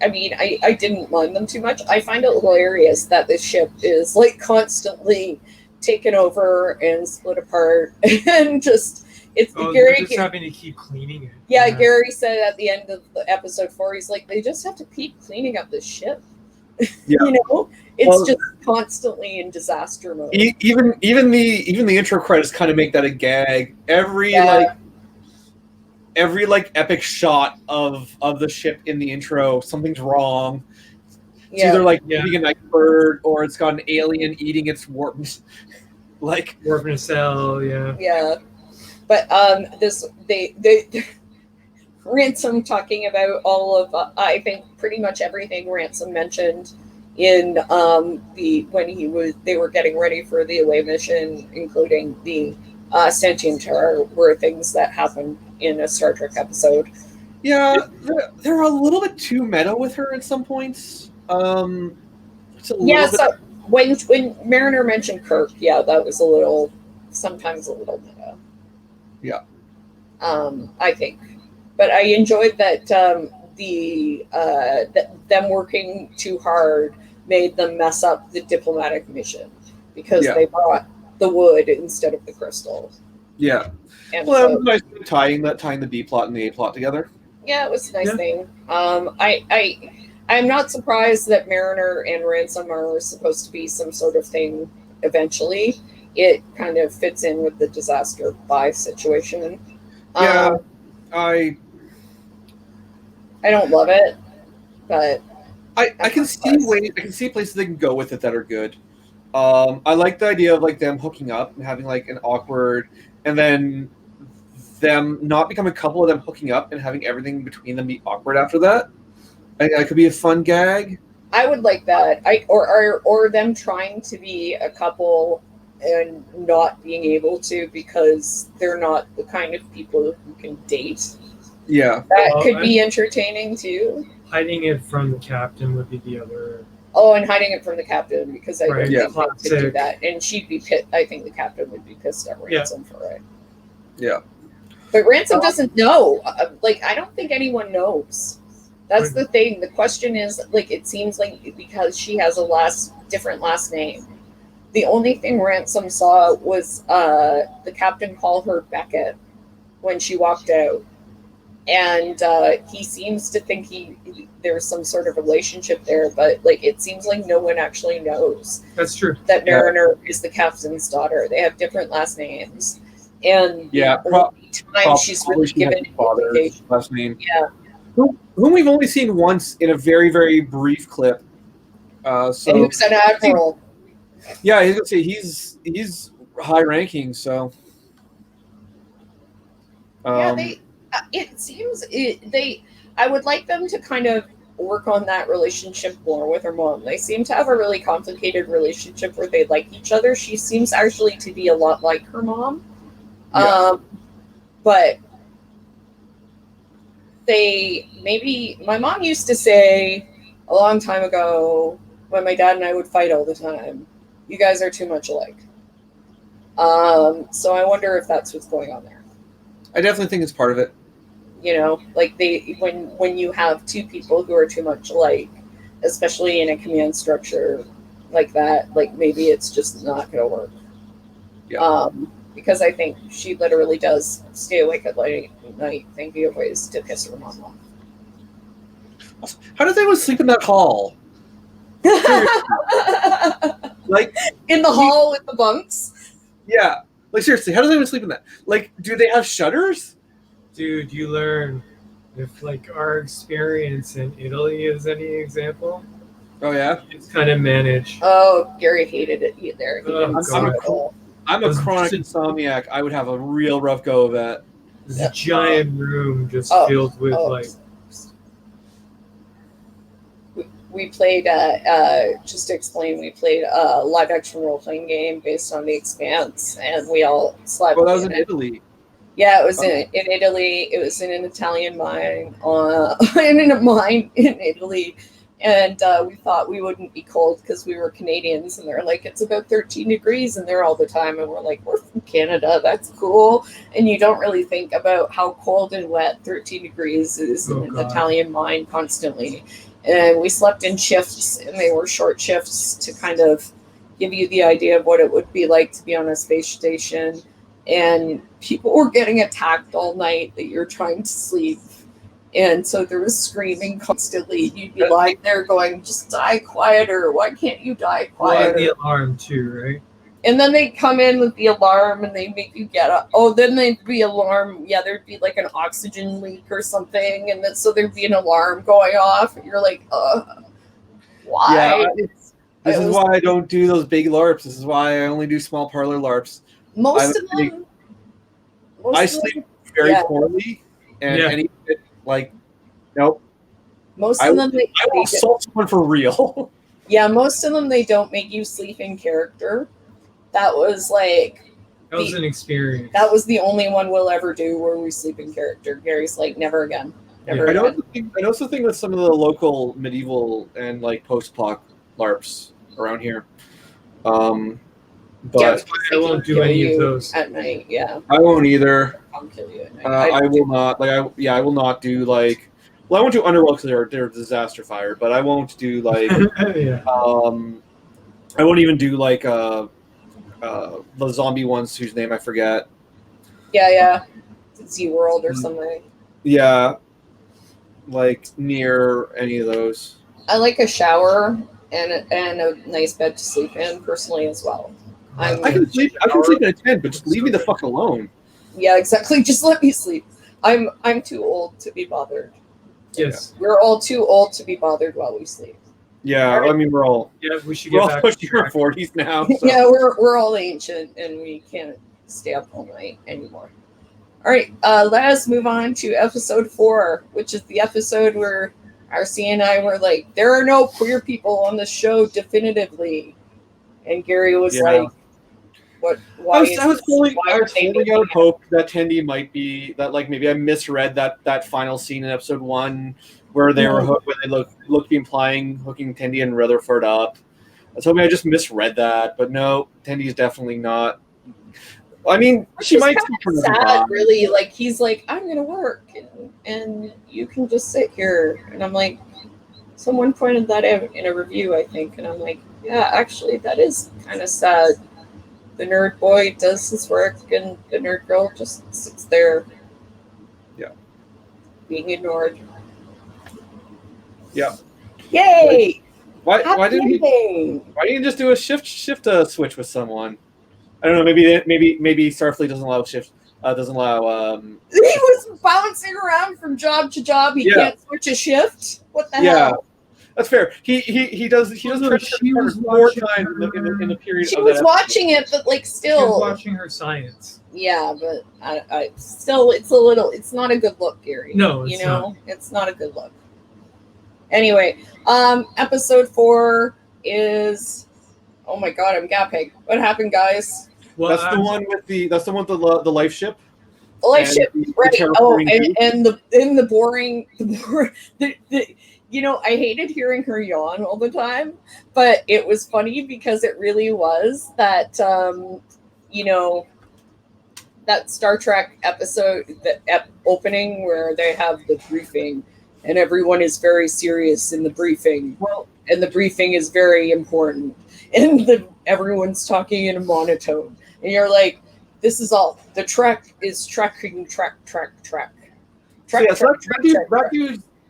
I mean, I didn't mind them too much. I find it hilarious that this ship is like constantly taken over and split apart, and just it's They're just having to keep cleaning it. Yeah, Gary said at the end of the episode 4, he's like, they just have to keep cleaning up this ship. Yeah. You know, it's just constantly in disaster mode. Even the intro credits kind of make that a gag. Every epic shot of the ship in the intro, something's wrong. It's either like eating an iceberg, or it's got an alien eating its warped warp nacelle. Yeah. But they Ransom talking about all of I think pretty much everything Ransom mentioned in they were getting ready for the away mission, including the sentient terror, were things that happened in a Star Trek episode. Yeah, they're a little bit too meta with her at some points. So when Mariner mentioned Kirk, that was sometimes a little meta. Yeah. I think. But I enjoyed that them working too hard made them mess up the diplomatic mission, because they brought the wood instead of the crystal. Yeah. And well, that was nice tying the B plot and the A plot together. Yeah, it was a nice thing. I'm not surprised that Mariner and Ransom are supposed to be some sort of thing eventually. It kind of fits in with the disaster buy situation. Yeah, I don't love it, but I can see places they can go with it that are good. I like the idea of like them hooking up and having like an awkward, and then them not become a couple, of them hooking up and having everything between them be awkward after that. I think that could be a fun gag. I would like that. Or them trying to be a couple and not being able to because they're not the kind of people who can date. Yeah. That could be entertaining too. Hiding it from the captain would be the other. Oh, and hiding it from the captain, because I don't think they could do that. And she'd be pissed. I think the captain would be pissed at Ransom for it. Yeah. But Ransom doesn't know. I don't think anyone knows. That's the thing. The question is, it seems like because she has a different last name. The only thing Ransom saw was the captain call her Beckett when she walked out. And he seems to think there's some sort of relationship there, but it seems like no one actually knows. That's true. That Mariner is the captain's daughter. They have different last names, and time she's really given father's last name. Yeah, whom we've only seen once in a very, very brief clip. And who's an admiral. Yeah, he's gonna say he's high ranking. So it seems I would like them to kind of work on that relationship more with her mom. They seem to have a really complicated relationship where they like each other. She seems actually to be a lot like her mom. But my mom used to say a long time ago when my dad and I would fight all the time, you guys are too much alike. So I wonder if that's what's going on there. I definitely think it's part of it. You know, like when you have two people who are too much alike, especially in a command structure like that, like maybe it's just not going to work. Yeah. Because I think she literally does stay awake at night thinking of ways to piss her mom off. How does anyone sleep in that hall? Like in the hall with the bunks? Yeah. Like seriously, how does anyone sleep in that? Like, do they have shutters? Dude, you learn. If like our experience in Italy is any example, Oh yeah. it's kind of managed. Oh, Gary hated it there. He Oh, didn't sleep God. at all. I'm a chronic insomniac. I would have a real rough go of that. This a giant room just filled with like. We played. Just to explain, we played a live action role playing game based on The Expanse, and we all slept. Well, that was in Italy. Yeah, it was in Italy. It was in an Italian mine, in a mine in Italy. And we thought we wouldn't be cold because we were Canadians. And they're like, it's about 13 degrees in there all the time. And we're like, we're from Canada. That's cool. And you don't really think about how cold and wet 13 degrees is in an Italian mine constantly. And we slept in shifts, and they were short shifts to kind of give you the idea of what it would be like to be on a space station. And people were getting attacked all night that you're trying to sleep. And so there was screaming constantly. You'd be lying there going, just die quieter. Why can't you die quieter? Well, the alarm too, right? And then they'd come in with the alarm and they'd make you get up. Oh, then there'd be alarm. Yeah, there'd be like an oxygen leak or something. And then so thered be an alarm going off. And you're like, why? Yeah, this is why I don't do those big LARPs. This is why I only do small parlor LARPs. Most of them. I sleep very poorly. And like, nope. Most of them, I will assault someone for real. Yeah, most of them, they don't make you sleep in character. That was like... That was an experience. That was the only one we'll ever do where we sleep in character. Gary's like, never again. Never again. I know something with some of the local medieval and like post-apoc LARPs around here. But I won't do any of those at night. Yeah, I won't either. I'll kill you at night. I will not. I will not do like. Well, I won't do Underworld because they're disaster fire. But I won't do like. Yeah. I won't even do like the zombie ones whose name I forget. Yeah. Z World or something. Yeah. Like near any of those. I like a shower and a nice bed to sleep in personally as well. I can sleep in a tent, but just leave me the fuck alone. Yeah, exactly. Just let me sleep. I'm too old to be bothered. Yes. We're all too old to be bothered while we sleep. Yeah, I mean we're all we should get back pushing our 40s now. So. Yeah, we're all ancient and we can't stay up all night anymore. All right, let us move on to episode 4, which is the episode where RC and I were like, there are no queer people on the show definitively. And Gary was like, what? Why I was holding out hope that Tendi might be, that like maybe I misread that final scene in episode 1 where they were where they looked to be implying hooking Tendi and Rutherford up. I was hoping I just misread that, but no, Tendi is definitely not. I mean, she might be sad, really. Like he's like, I'm gonna work, and you can just sit here. And I'm like, someone pointed that out in a review, I think, and I'm like, yeah, actually, that is kind of sad. The nerd boy does his work, and the nerd girl just sits there, being ignored. Yeah. Yay! Why didn't you just do a shift switch with someone? I don't know. Maybe Starfleet doesn't allow shift. Doesn't allow. He was bouncing around from job to job. He can't switch a shift. What the hell? That's fair. He does. He does. She was 4 times in the period. She was watching it, but like still. She was watching her science. Yeah, but I still, it's a little. It's not a good look, Gary. No, it's not. It's not a good look. Anyway, episode 4 is. Oh my God, I'm gapping. What happened, guys? Well, that's the one with the life ship. The life ship, right? And the boring. I hated hearing her yawn all the time, but it was funny because it really was that, that Star Trek episode, the opening where they have the briefing, and everyone is very serious in the briefing. Well, And the briefing is very important, and everyone's talking in a monotone, and you're like, "This is all the Trek is trekking, trek.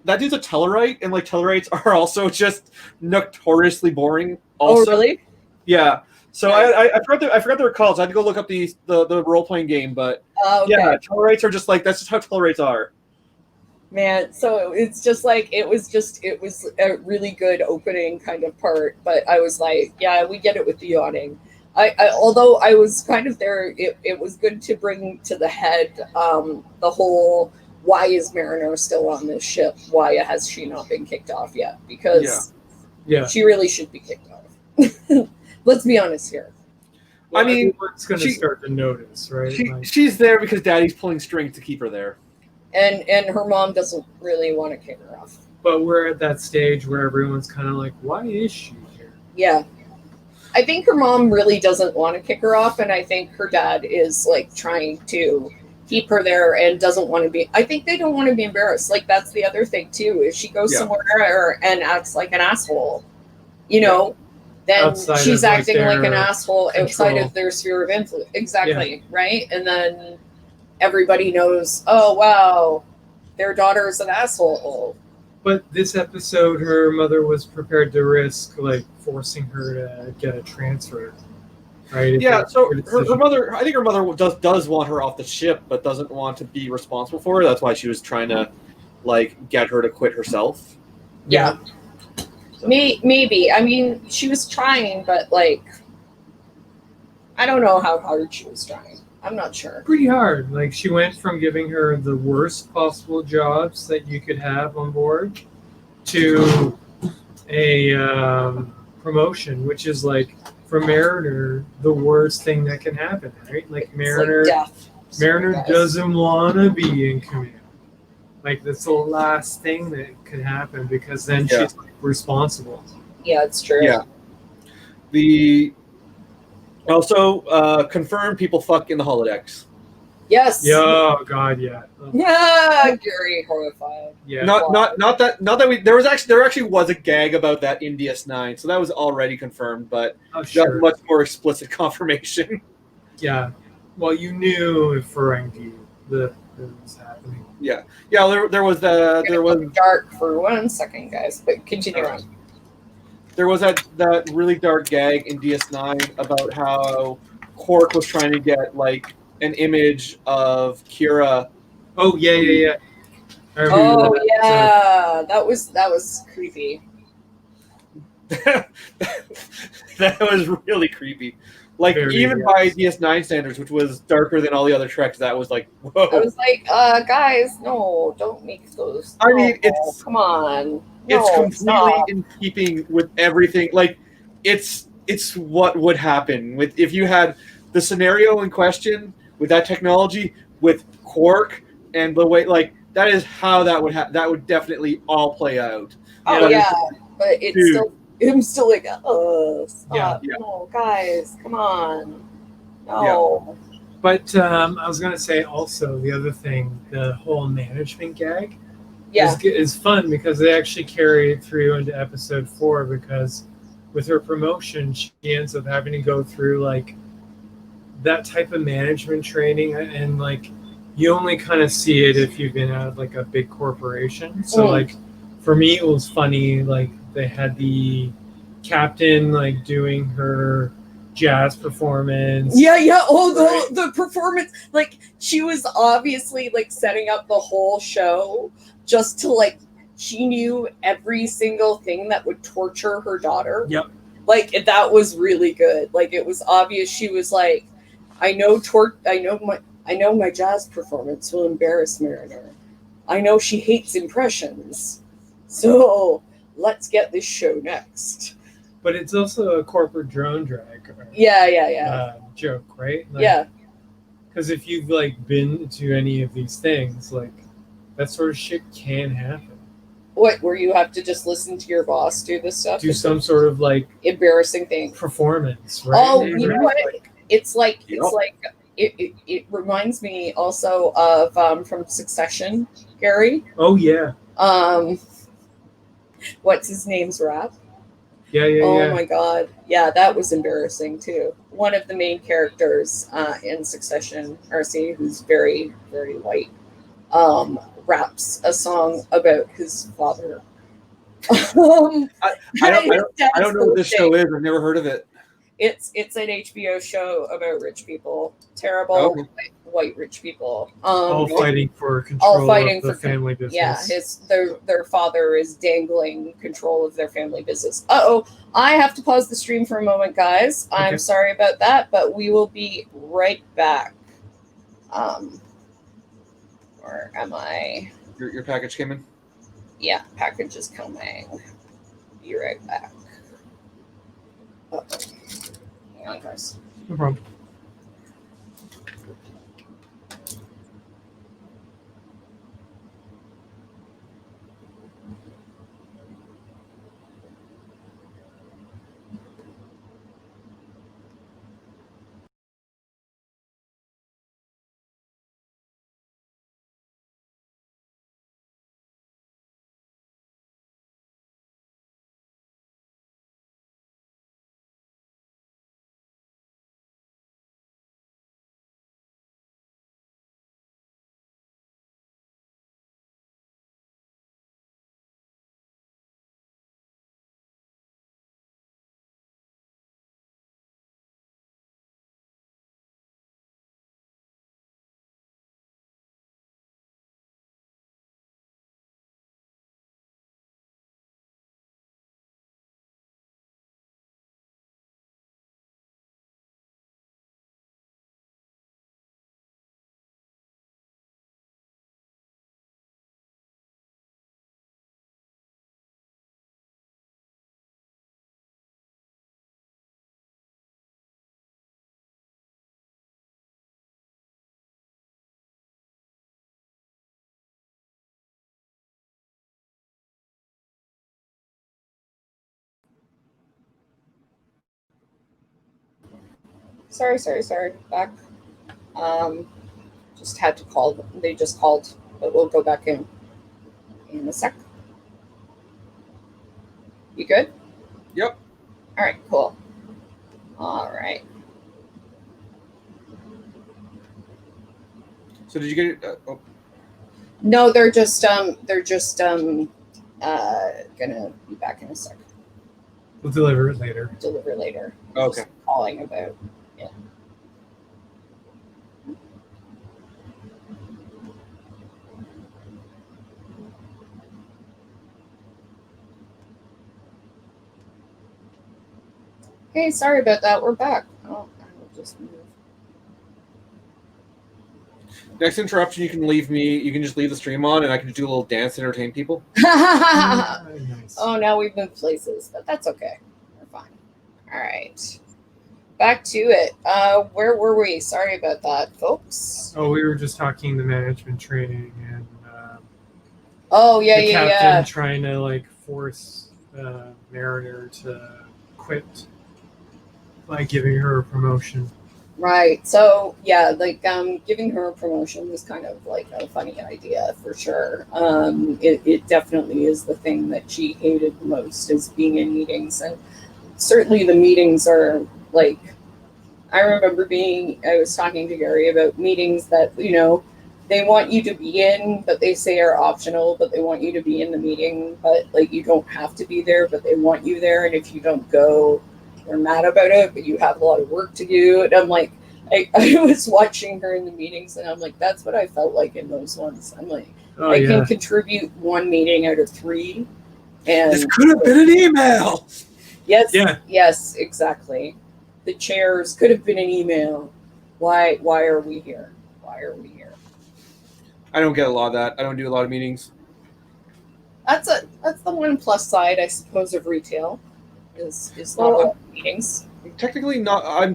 That dude's a Tellarite, and like Tellarites are also just notoriously boring. Oh, Also, really? yeah. So Nice. I forgot their calls. I had to go look up the role playing game, but Okay. yeah, Tellarites are just like that's just how Tellarites are. Man, so it's just like it was a really good opening kind of part, but I was like, yeah, we get it with the yawning. Although I was kind of there, it was good to bring to the head the whole why is Mariner still on this ship? Why has she not been kicked off yet? Because Yeah. she really should be kicked off. Let's be honest here. Well, I mean, everyone's going to start to notice, right? She's there because Daddy's pulling strings to keep her there. And her mom doesn't really want to kick her off. But we're at that stage where everyone's kind of like, why is she here? Yeah. I think her mom really doesn't want to kick her off, and I think her dad is like trying to keep her there and doesn't want to be. I think they don't want to be embarrassed. Like that's the other thing too. If she goes somewhere and acts like an asshole, then Outside she's of, like, acting like an asshole outside control. of their sphere of influence. Exactly, right? And then everybody knows, oh wow, their daughter is an asshole. But this episode, her mother was prepared to risk like forcing her to get a transfer, right? Yeah. So her mother, I think her mother does want her off the ship, but doesn't want to be responsible for her. That's why she was trying to like get her to quit herself. Yeah. So. Maybe. I mean, she was trying, but like, I don't know how hard she was trying. I'm not sure. Pretty hard. Like she went from giving her the worst possible jobs that you could have on board to a promotion, which is like for Mariner the worst thing that can happen, right? Like Mariner, Mariner doesn't want to be in command. Like that's the last thing that could happen because then she's like, responsible. Yeah, it's true. Yeah. The also confirmed people fuck in the holodecks. Yes. Yeah. Oh God. Yeah. Yeah. Gary horrified. Yeah. Not that we there actually was a gag about that in DS9, so that was already confirmed, but got much more explicit confirmation. Yeah. Well, you knew Ferengi that was happening. Yeah. Yeah. There was dark for 1 second, guys, but continue on. There was that really dark gag in DS9 about how Quark was trying to get like an image of Kira. Oh yeah. Oh yeah, that was creepy. That was really creepy. Like even by DS9 standards, which was darker than all the other Treks, that was like whoa. I was like, guys, no, don't make those. I mean, it's come on. It's completely in keeping with everything. Like, it's what would happen with if you had the scenario in question with that technology with Quark and the way that is how that would definitely all play out. Oh yeah, but I'm still like, stop. Yeah. No, guys, come on. No. Yeah. But I was gonna say also the other thing, the whole management gag. Is fun because they actually carry it through into episode 4 because with her promotion she ends up having to go through like that type of management training and like you only kind of see it if you've been at like a big corporation. So like for me it was funny, like they had the captain like doing her jazz performance. Yeah. Oh, the performance, like she was obviously like setting up the whole show just to like she knew every single thing that would torture her daughter. Yep. Like that was really good. Like it was obvious she was like, I know my jazz performance will embarrass Mariner. I know she hates impressions. So let's get this show next. But it's also a corporate drone drag. Joke, right? Like, yeah. Because if you've like been to any of these things, like that sort of shit can happen. What, where you have to just listen to your boss do this stuff? Do some sort of like embarrassing thing. Performance, right? Oh, you know what? It's like it reminds me also of from Succession, Gary. Oh yeah. What's his name's rap? Yeah. Oh my god. Yeah, that was embarrassing too. One of the main characters in Succession, RC, who's very, very white, raps a song about his father. I his dad's don't know what this show birthday. is. I've never heard of it. It's an HBO show about rich people, terrible Okay. white rich people. All fighting for control of the family business. Yeah, their father is dangling control of their family business. Uh-oh, I have to pause the stream for a moment, guys. I'm Okay. sorry about that, but we will be right back. Where am I? Your package came in? Yeah, package is coming. Be right back. Uh-oh. Hang on, guys. No problem. Sorry. Back. Just had to call them. They just called, but we'll go back in a sec. You good? Yep. All right, cool. All right. So did you get it? No, they're just gonna be back in a sec. We'll deliver it later. Deliver later. Okay. Just calling about. Yeah. Hey, sorry about that. We're back. Oh, I will just move. Next interruption, you can leave me. You can just leave the stream on, and I can just do a little dance to entertain people. Nice. Oh, now we've moved places, but that's okay. We're fine. All right. Back to it. Where were we? Sorry about that, folks. Oh, we were just talking the management training and Oh, yeah, the captain trying to like force Mariner to quit by giving her a promotion. Right. So yeah, like giving her a promotion was kind of like a funny idea for sure. It definitely is the thing that she hated the most, is being in meetings, and certainly the meetings are like, I remember I was talking to Gary about meetings that, they want you to be in, but they say are optional, but they want you to be in the meeting, but like you don't have to be there, but they want you there, and if you don't go, they're mad about it, but you have a lot of work to do. And I'm like, I was watching her in the meetings, and I'm like, that's what I felt like in those ones. I'm like, I can contribute one meeting out of 3. And this could have been an email. Yes. Yeah. Yes, exactly. The chairs could have been an email. Why are we here? Why are we here? I don't get a lot of that. I don't do a lot of meetings. That's the one plus side, I suppose, of retail is not a lot of meetings. I'm technically not. I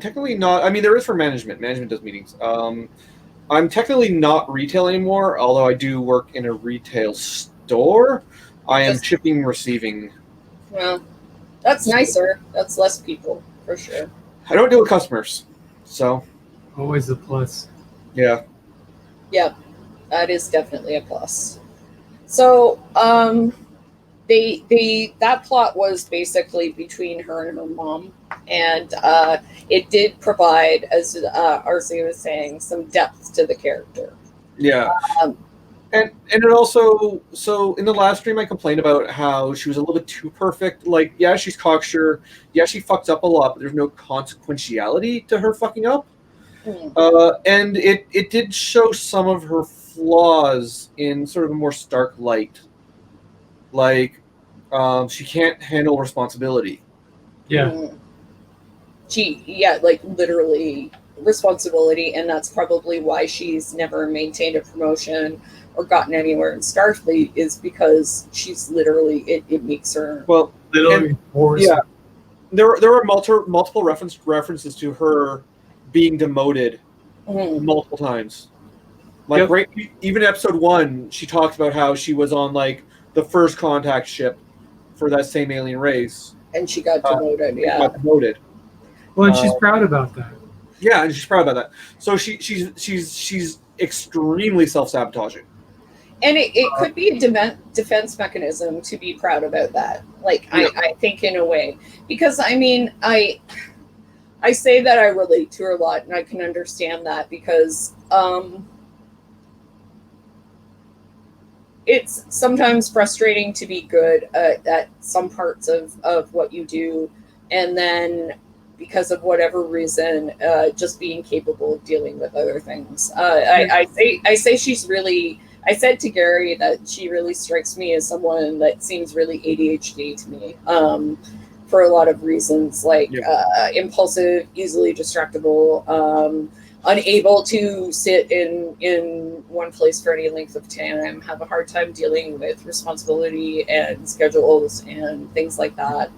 mean, there is for management. Management does meetings. I'm technically not retail anymore, although I do work in a retail store. I am shipping and receiving. Well, that's nicer. That's less people, for sure. I don't deal with customers, so. Always a plus. Yeah. Yeah, that is definitely a plus. So, that plot was basically between her and her mom, and it did provide, as RC was saying, some depth to the character. Yeah. Um, And it also, so in the last stream I complained about how she was a little bit too perfect. Like, yeah, she's cocksure, yeah, she fucks up a lot, but there's no consequentiality to her fucking up. And it did show some of her flaws in sort of a more stark light. Like, she can't handle responsibility. Yeah. Like literally responsibility, and that's probably why she's never maintained a promotion or gotten anywhere in Starfleet, is because she's literally, it makes her, Well, Literally force. yeah, there were multiple references to her being demoted multiple times. Like, Yep. right, even episode 1, she talks about how she was on like the first contact ship for that same alien race. and she got demoted. And got demoted. Well, and she's proud about that. Yeah, and she's proud about that. So she's extremely self-sabotaging. And it could be a defense mechanism to be proud about that. Like, yeah. I think in a way, because I mean, I say that I relate to her a lot, and I can understand that, because it's sometimes frustrating to be good at some parts of what you do, and then because of whatever reason, just being capable of dealing with other things. I say she's really. I said to Gary that she really strikes me as someone that seems really ADHD to me, for a lot of reasons, like impulsive, easily distractible, unable to sit in one place for any length of time, have a hard time dealing with responsibility and schedules and things like that.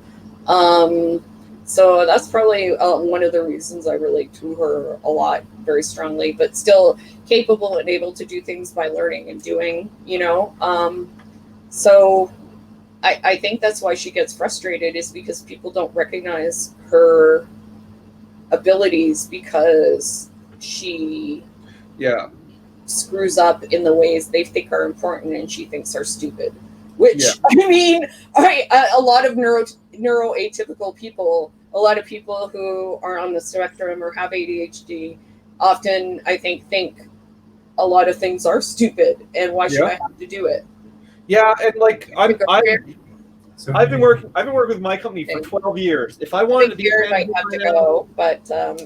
So that's probably one of the reasons I relate to her a lot, very strongly, but still capable and able to do things by learning and doing, you know. So I think that's why she gets frustrated, is because people don't recognize her abilities, because she screws up in the ways they think are important and she thinks are stupid. Which, I mean, a lot of neuroatypical people, a lot of people who are on the spectrum or have ADHD, often, I think a lot of things are stupid, and why should I have to do it? Yeah, and like I've been working with my company for 12 years. If I wanted to be, Gary might have to go, but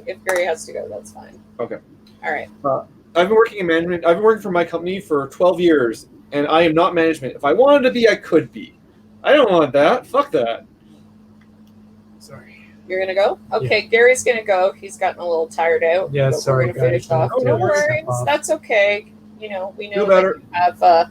if Gary has to go, that's fine. Okay. All right. I've been working in management. I've been working for my company for 12 years, and I am not management. If I wanted to be, I could be. I don't want that. Fuck that. Sorry. You're gonna go? Okay, Gary's gonna go. He's gotten a little tired out. Yeah, sorry, we're gonna finish off. No worries. That's okay. You know, we know that you have a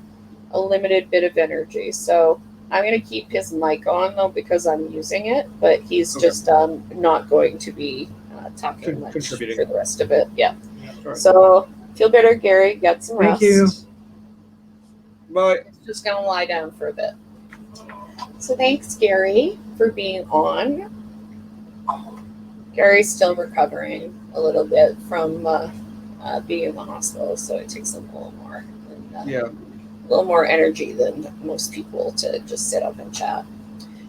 limited bit of energy. So I'm going to keep his mic on, though, because I'm using it. But he's just not going to be talking much for the rest of it. Yeah. Right. So feel better, Gary. Get some rest. Thank you. Bye. He's just going to lie down for a bit. So thanks, Gary, for being on. Gary's still recovering a little bit from being in the hospital, so it takes him a little more. A little more energy than most people to just sit up and chat.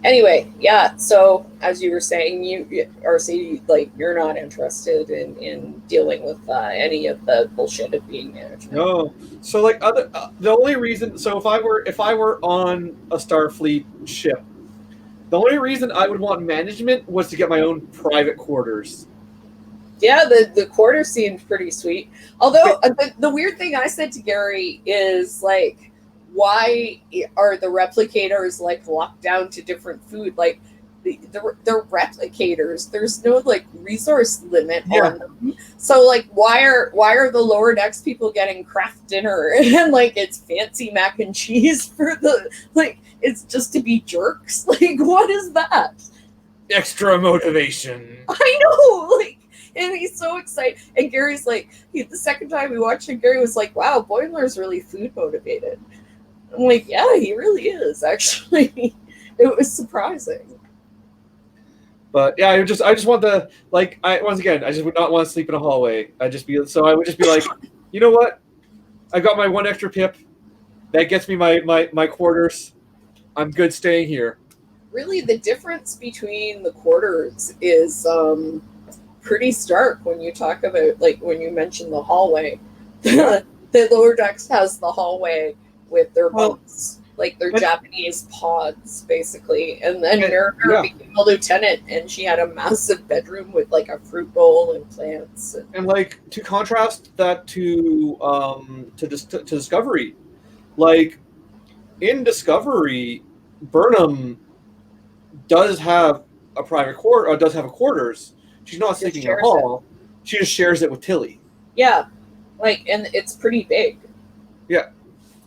Anyway, so as you were saying, you're not interested in dealing with any of the bullshit of being management. No. So like the only reason, so if I were on a Starfleet ship, the only reason I would want management was to get my own private quarters. Yeah, the quarters seemed pretty sweet. Although the weird thing I said to Gary is, like, why are the replicators like locked down to different food? Like, they're replicators. There's no like resource limit on them. So like, why are the lower decks people getting craft dinner and like it's fancy mac and cheese for the, like, it's just to be jerks? Like, what is that? Extra motivation. I know, like. And he's so excited. And Gary's like, the second time we watched it, Gary was like, wow, Boimler's really food motivated. I'm like, yeah, he really is, actually. It was surprising. But yeah, I just want the once again, I just would not want to sleep in a hallway. I would just be like, you know what? I got my one extra pip. That gets me my quarters. I'm good staying here. Really, the difference between the quarters is pretty stark when you talk about, like, when you mention the hallway. The lower decks has the hallway with their bunks, like their Japanese pods, basically. And then Mariner became a lieutenant, and she had a massive bedroom with like a fruit bowl and plants. And like, to contrast that to Discovery, like in Discovery, Burnham does have a private quarter, does have a quarters. She's not sleeping in a hall. She just shares it with Tilly. Yeah, like, and it's pretty big. Yeah,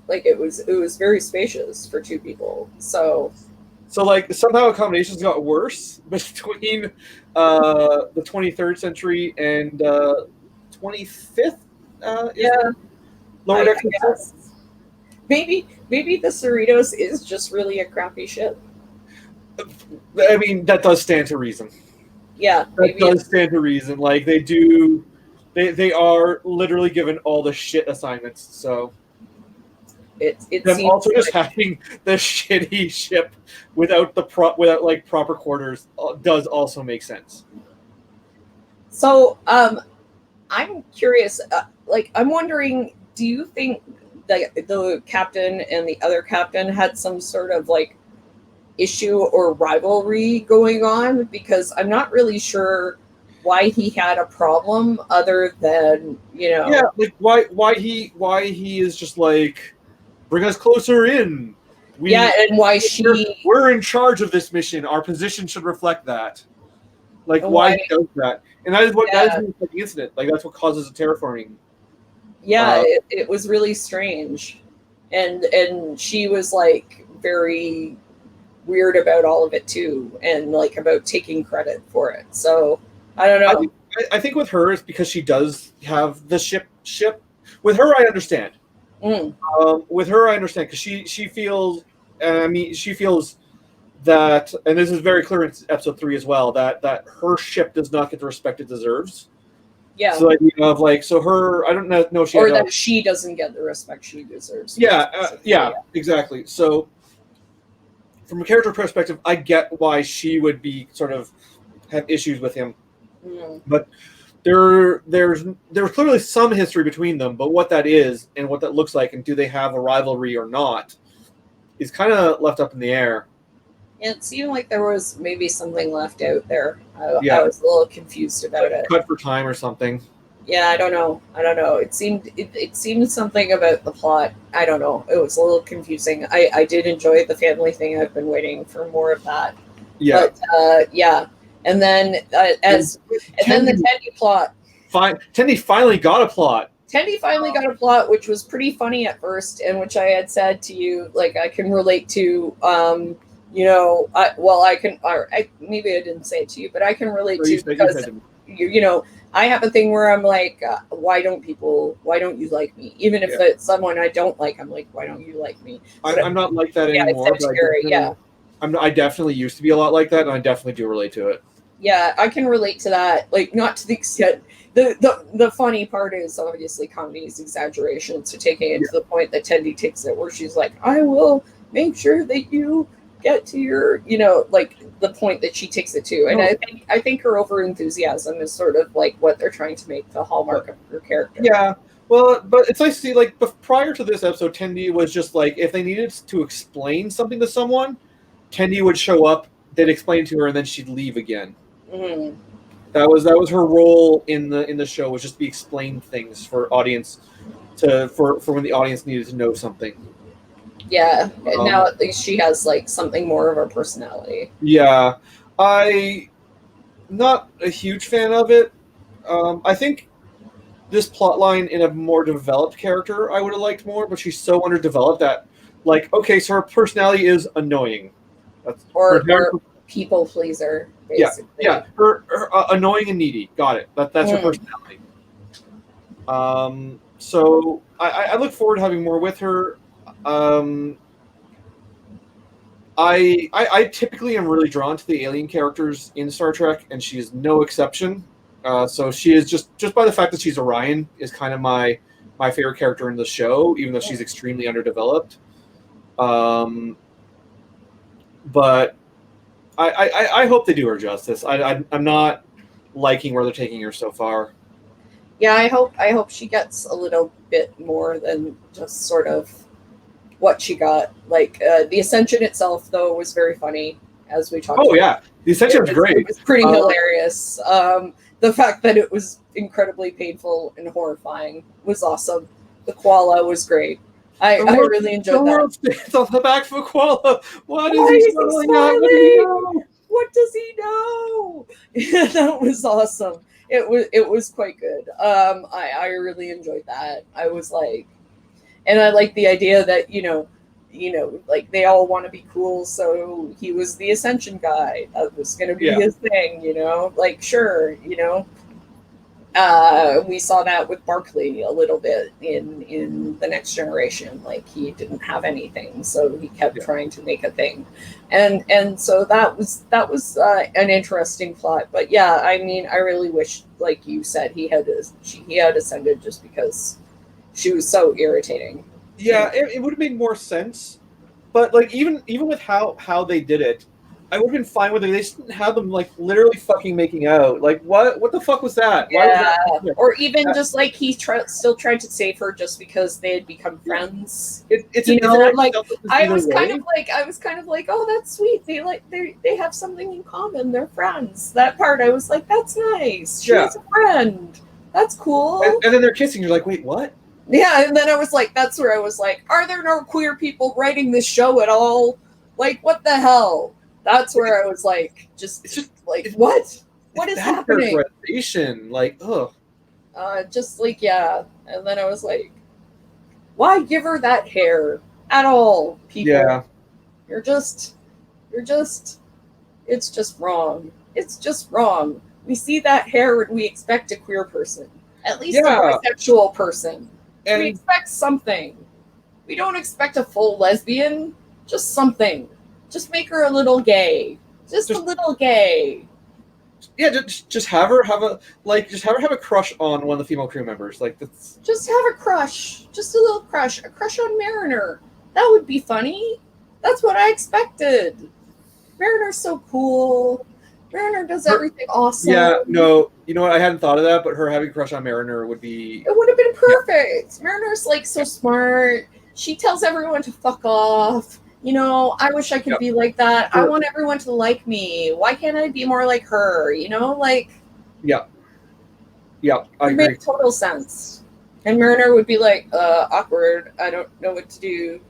like it was very spacious for two people. So like, somehow accommodations got worse between the 23rd century and 25th. Lower Decks. Maybe the Cerritos is just really a crappy ship. I mean, that does stand to reason. Yeah, that does stand to reason. Like, they are literally given all the shit assignments. So it them also just having the shitty ship without like proper quarters does also make sense. So I'm curious. Like, I'm wondering, do you think the captain and the other captain had some sort of like issue or rivalry going on? Because I'm not really sure why he had a problem, other than, like why he is just like, bring us closer in. And why we're in charge of this mission. Our position should reflect that. Like, why he does that, and that is the incident. Like, that's what causes the terraforming. Yeah, it was really strange, and she was like very weird about all of it too, and like about taking credit for it. So I don't know. I think with her, it's because she does have the ship. With her, I understand. With her, I understand, because she feels. She feels that, and this is very clear in episode 3 as well, that her ship does not get the respect it deserves. Yeah. So the idea of like, so her, I don't know if she, or that she doesn't get the respect she deserves. Yeah, exactly. So from a character perspective, I get why she would be sort of have issues with him. But there's clearly some history between them, but what that is and what that looks like, and do they have a rivalry or not, is kind of left up in the air. It seemed like there was maybe something left out there. I was a little confused about it. Cut for time or something. Yeah, I don't know. It seemed something about the plot. I don't know. It was a little confusing. I did enjoy the family thing. I've been waiting for more of that. Yeah. But and then the Tendi plot. Tendi finally got a plot. Tendi finally got a plot, which was pretty funny at first, and which I had said to you, like, I can relate to. Maybe I didn't say it to you, but I can relate to, because I have a thing where I'm like, why don't you like me? Even if it's someone I don't like, I'm like, why don't you like me? I'm not like that anymore. I definitely used to be a lot like that, and I definitely do relate to it. Yeah, I can relate to that. Like, not to the extent. The funny part is obviously comedy's exaggeration. So taking it to the point that Tendi takes it, where she's like, I will make sure that you get to your, like the point that she takes it to. And I think her over enthusiasm is sort of like what they're trying to make the hallmark of her character. Yeah. Well, but it's nice to see, like, prior to this episode, Tendi was just like, if they needed to explain something to someone, Tendi would show up, they'd explain to her, and then she'd leave again. Mm-hmm. That was her role in the show, was just be explain things for audience for when the audience needed to know something. Yeah, and now at least she has like something more of her personality. Yeah, I'm not a huge fan of it. I think this plotline in a more developed character I would have liked more, but she's so underdeveloped that, like, okay, so her personality is annoying. Or people pleaser, basically. Yeah. Her annoying and needy. Got it. That's her personality. So I look forward to having more with her. I typically am really drawn to the alien characters in Star Trek, and she is no exception. So she is just by the fact that she's Orion is kind of my favorite character in the show, even though she's extremely underdeveloped. But I hope they do her justice. I'm not liking where they're taking her so far. Yeah, I hope she gets a little bit more than just sort of what she got. Like the Ascension itself, though, was very funny, as we talked. Oh yeah, the Ascension was great. It was pretty hilarious. The fact that it was incredibly painful and horrifying was awesome. The koala was great. I really enjoyed that. The world stands on the back of a koala. Why is he smiling? What does he know? That was awesome. It was quite good. I really enjoyed that. I was like, and I like the idea that like they all want to be cool, so he was the Ascension guy. That was going to be his thing, like sure, we saw that with Barclay a little bit in the Next Generation. Like he didn't have anything, so he kept trying to make a thing, and so that was an interesting plot. But yeah, I mean, I really wish, like you said, he had ascended just because she was so irritating. Yeah, it would have made more sense, but like even with how they did it, I would have been fine with it. They just didn't have them like literally fucking making out. Like what the fuck was that? Yeah, why was that? Or even just like he still tried to save her just because they had become friends. It's like I was kind of like, oh, that's sweet. They have something in common. They're friends. That part I was like, that's nice. She's a friend. That's cool. And then they're kissing. You're like, wait, what? Yeah, and then I was like, that's where I was like, are there no queer people writing this show at all? Like, what the hell? That's where I was like, just like, what? What is happening? Like, ugh. Just like, yeah. And then I was like, why give her that hair at all, people? Yeah. You're just, it's just wrong. It's just wrong. We see that hair and we expect a queer person, at least a bisexual person. And we expect something. We don't expect a full lesbian. Just something. Just make her a little gay. Just a little gay. Yeah, just have her have a crush on one of the female crew members. Like that's. Just have a crush. Just a little crush. A crush on Mariner. That would be funny. That's what I expected. Mariner's so cool. Mariner does everything awesome. Yeah, no, you know what? I hadn't thought of that, but her having a crush on Mariner would be. It would have been perfect. Yeah. Mariner's like so smart. She tells everyone to fuck off. I wish I could be like that. I want everyone to like me. Why can't I be more like her? Like. Yeah. Yeah, I agree. It makes total sense. And Mariner would be like, awkward. I don't know what to do.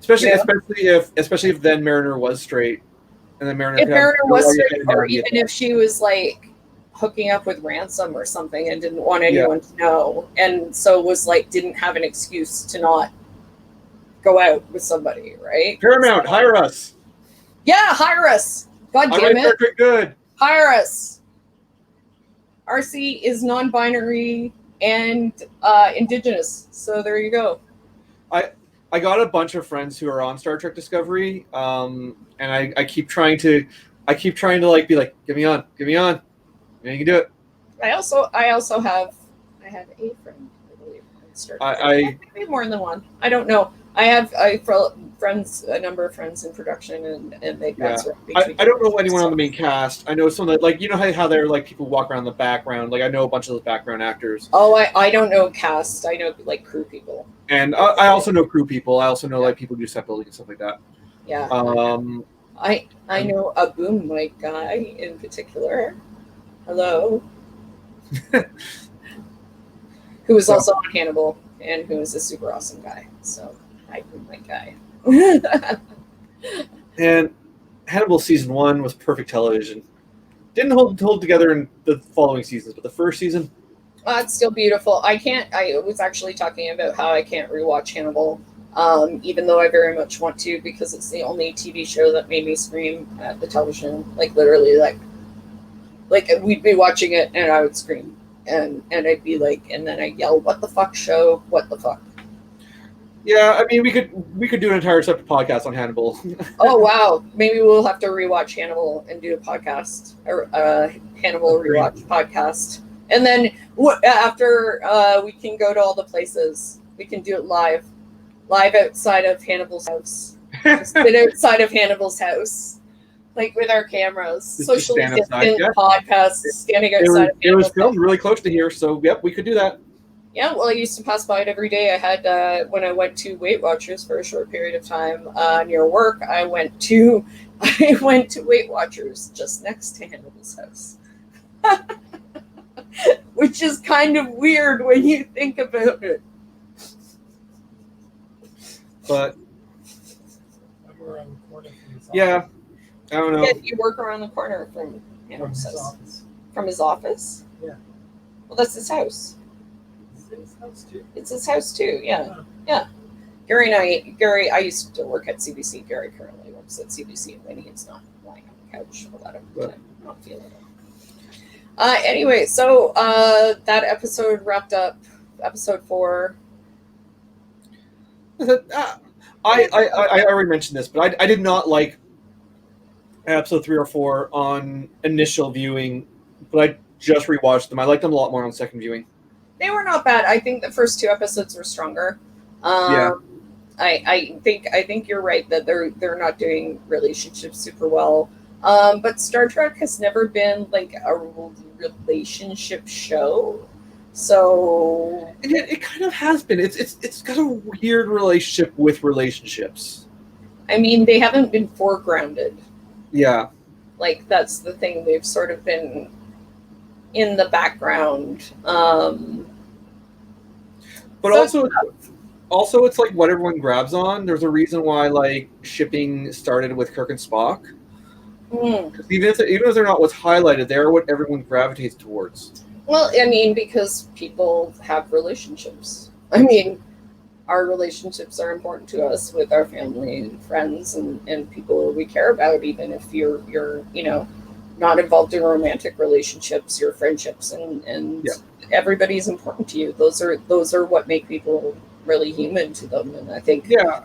Especially if then Mariner was straight. And then Mariner was straight, or even if she was like hooking up with Ransom or something and didn't want anyone to know, and so was like didn't have an excuse to not go out with somebody, right? Paramount, hire us. Yeah, hire us. God damn it. Good. Hire us. RC is non-binary and indigenous, so there you go. I got a bunch of friends who are on Star Trek Discovery, and I keep trying to like be like, get me on, you can do it. I also have a friend, I believe, on Star Trek. Maybe more than one. I don't know. I have a number of friends in production, and they pass around. I don't know anyone on the main cast. I know some that, like, how they're like people walk around in the background. Like I know a bunch of those background actors. Oh, I don't know cast. I know like crew people. And I also know crew people. I also know like people who do set building and stuff like that. Yeah. I know a boom mic guy in particular. Hello. Who was also on Hannibal and who is a super awesome guy. So hi boom mic guy. And Hannibal season 1 was perfect television. Didn't hold together in the following seasons, but the first season. It's still beautiful. I was actually talking about how I can't rewatch Hannibal, even though I very much want to, because it's the only TV show that made me scream at the television. Like literally, like we'd be watching it and I would scream, and I'd be like, and then I'd yell, "What the fuck, show? What the fuck?" Yeah, I mean, we could do an entire separate podcast on Hannibal. Oh wow, maybe we'll have to rewatch Hannibal and do a podcast or Hannibal Agreed. rewatch podcast, and then after we can go to all the places. We can do it live outside of Hannibal's house. Just sit outside of Hannibal's house, like with our cameras, Just socially stand outside, distant yeah. podcast, standing outside of It was Hannibal's filmed house. really close to here, so yep, we could do that. Yeah, well, I used to pass by it every day. I had when I went to Weight Watchers for a short period of time near work. I went to Weight Watchers just next to Hannibal's house, which is kind of weird when you think about it. But I'm around the corner from his yeah, I don't know. Yeah, you work around the corner from Hannibal's his house. office. From his office? Yeah. Well, that's his house. Is it his house too? It's his house too. Yeah. Oh. Yeah. Gary, I used to work at CBC. Gary currently works at CBC when he's not lying on the couch a lot of the time, not feeling it. Anyway, so that episode wrapped up. Episode 4. I already mentioned this, but I did not like episode 3 or 4 on initial viewing, but I just rewatched them. I liked them a lot more on second viewing. They were not bad. I think the first 2 episodes were stronger. Yeah. I think you're right that they're not doing relationships super well. But Star Trek has never been like a relationship show. So it kind of has been. It's got a weird relationship with relationships. I mean, they haven't been foregrounded. Yeah. Like that's the thing. They've sort of been in the background. But also it's like what everyone grabs on. There's a reason why like shipping started with Kirk and Spock. Because even if they're not what's highlighted, they're what everyone gravitates towards. Well, I mean, because people have relationships. I mean, our relationships are important to us with our family and friends and people we care about, even if you're not involved in romantic relationships, your friendships and Yeah. everybody's important to you. Those are what make people really human to them. And I think Yeah.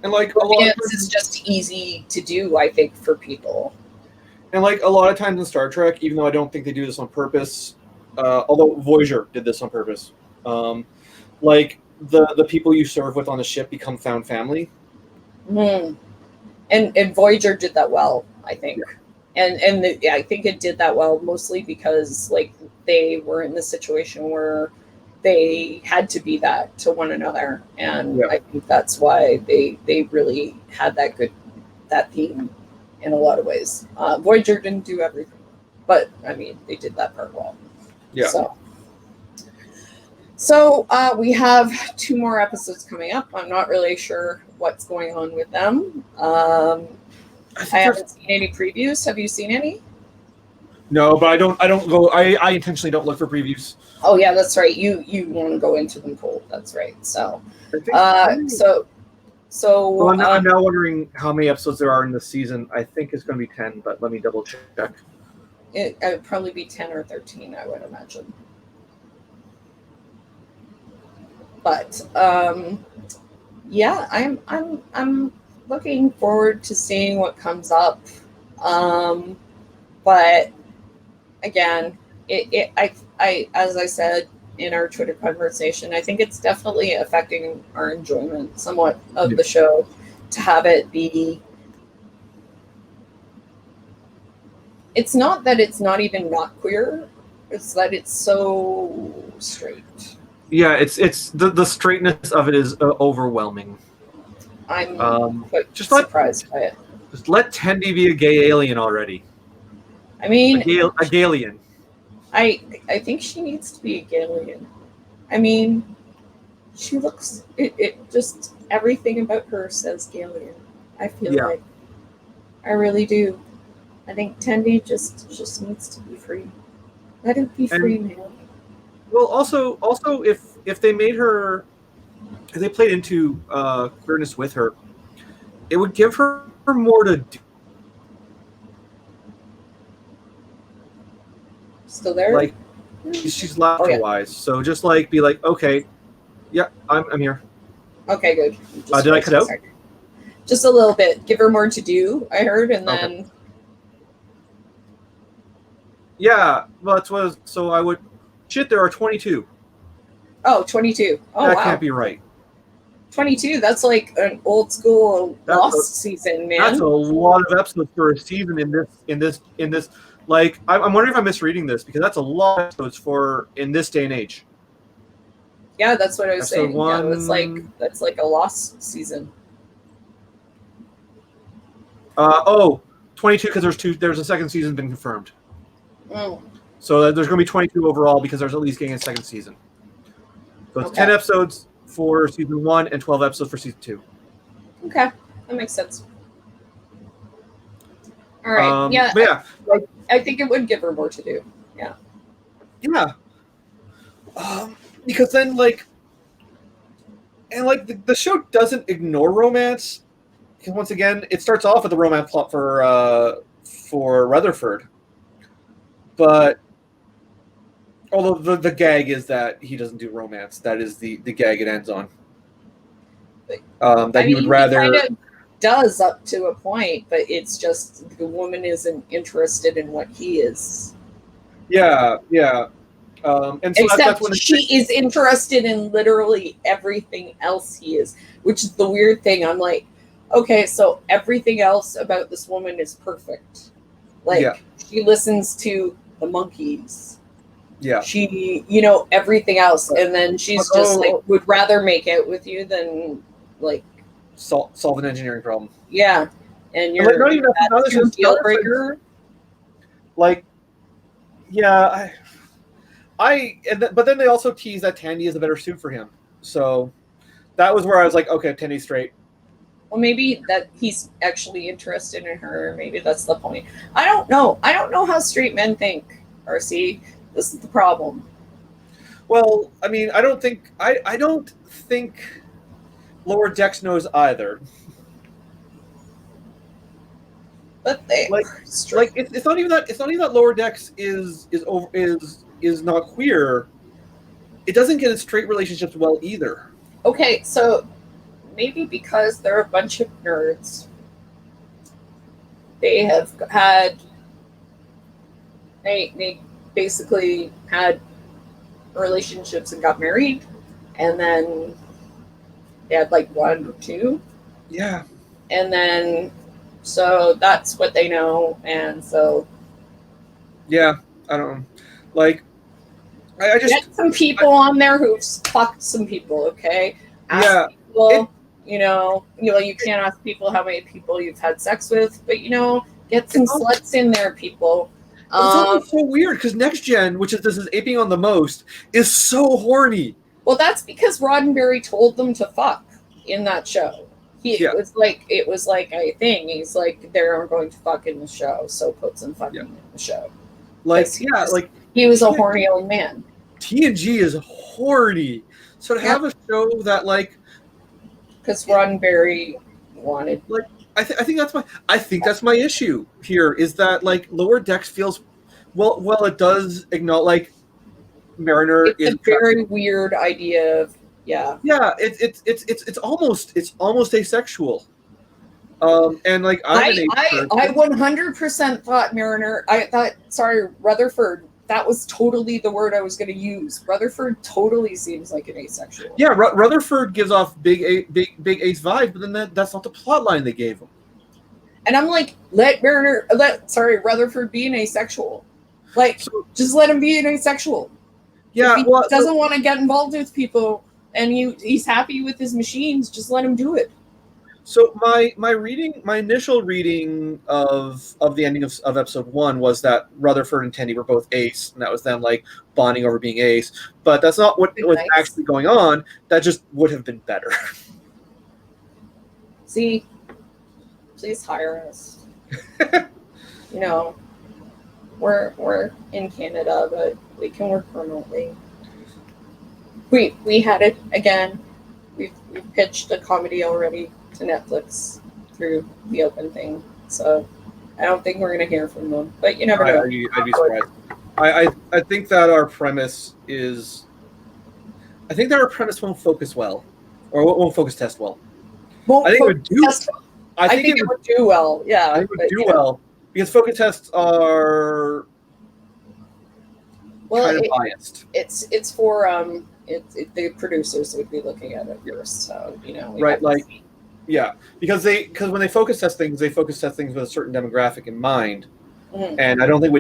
And like a lot of romance is just easy to do, I think, for people. And like a lot of times in Star Trek, even though I don't think they do this on purpose, although Voyager did this on purpose, like the people you serve with on the ship become found family. And Voyager did that well, I think. Yeah. And I think it did that well mostly because like they were in the situation where they had to be that to one another, and I think that's why they really had that theme in a lot of ways. Voyager didn't do everything, but I mean they did that part well. Yeah. So we have 2 more episodes coming up. I'm not really sure what's going on with them. I haven't seen any previews. Have you seen any? No, but I don't go. I intentionally don't look for previews. Oh yeah, that's right. You want to go into them cold. That's right. So, Well, I'm now wondering how many episodes there are in this season. I think it's going to be 10, but let me double check. It would probably be 10 or 13, I would imagine. But yeah, I'm looking forward to seeing what comes up. But again, I as I said in our Twitter conversation, I think it's definitely affecting our enjoyment somewhat of the show to have it be. It's not that it's not even not queer; it's that it's so straight. Yeah, it's the straightness of it is overwhelming. I'm quite surprised by it. Just let Tendi be a gay alien already. I mean, a Galian. I think she needs to be a Galian. I mean, she looks. It just everything about her says Galian. I feel like I really do. I think Tendi just needs to be free. Let it be free, man. Well, also, if they made her, if they played into queerness with her, it would give her more to do. Still there? Like, she's laughter wise, so just like be like, okay, yeah, I'm here. Okay, good. Did I cut out? Just a little bit. Give her more to do, I heard, and Okay. then... Yeah, well, that's what. So I would. Shit, there are 22. Oh, 22. Oh, that wow. can't be right. 22, that's like an old school Lost season, man. That's a lot of episodes for a season in this. Like, I'm wondering if I'm misreading this, because that's a lot of episodes for in this day and age. Yeah, that's what I was Episode saying. one- Yeah, that's like a Lost season. 22, because there's a second season been confirmed. Mm. So there's going to be 22 overall, because there's at least getting a second season. So it's 10 episodes for season 1 and 12 episodes for season 2. Okay, that makes sense. All right. But yeah, I think it would give her more to do. Yeah. Yeah. Because then, the show doesn't ignore romance. Because once again, it starts off with the romance plot for Rutherford. But although the gag is that he doesn't do romance, that is the gag it ends on. He would rather. He kind of does up to a point, but it's just the woman isn't interested in what he is. Yeah. And so Except that's when she is interested in literally everything else he is, which is the weird thing. I'm like, okay, so everything else about this woman is perfect. She listens to the monkeys. Yeah. She, everything else. And then she's just would rather make out with you than solve an engineering problem. Yeah. And you're not even that's your deal breaker. Yeah, but then they also tease that Tandy is a better suit for him. So that was where I was like, okay, Tandy's straight. Well, maybe that he's actually interested in her. Maybe that's the point. I don't know. I don't know how straight men think, RC. This is the problem. Well, I mean, I don't think Lower Decks knows either. But they it's not even that Lower Decks is not queer. It doesn't get in straight relationships well either. Okay, so maybe because they're a bunch of nerds, they basically had relationships and got married, and then they had like one or two. Yeah. And then, so that's what they know, and so. Yeah, I don't know. I just get some people on there who've fucked some people, okay? Ask people, you can't ask people how many people you've had sex with, but get some sluts in there, people. It's also so weird because Next Gen, this is aping on the most, is so horny. Well, that's because Roddenberry told them to fuck in that show. It was like a thing. He's like, they're going to fuck in the show, so put some fucking in the show. He was a horny old man. TNG is horny. So to have a show that because Roddenberry wanted I think that's my issue here is that Lower Decks feels well it does acknowledge Mariner it's a very weird idea of it's almost asexual. And I 100% thought Rutherford. That was totally the word I was going to use. Rutherford totally seems like an asexual. Yeah, Rutherford gives off big ace vibe, but then that's not the plot line they gave him. And I'm like, let Rutherford be an asexual. Just let him be an asexual. Yeah, if he doesn't want to get involved with people and he's happy with his machines, just let him do it. So my initial reading of the ending of episode 1 was that Rutherford and Tandy were both ace, and that was them bonding over being ace. But that's not what was actually going on. That just would have been better. See, please hire us. We're in Canada, but we can work remotely. We had it again. We've pitched a comedy already to Netflix through the open thing, so I don't think we're gonna hear from them. But you never know. I'd be surprised. I think that our premise won't focus well or it won't focus test well. Won't I think it would do. test- I think it would do well. Yeah, I think it would do you know, well because focus tests are well, kind of biased. it's for the producers would be looking at it first. So we Right, have to like see. yeah, because when they focus test things, they focus test things with a certain demographic in mind. Mhm. And I don't think we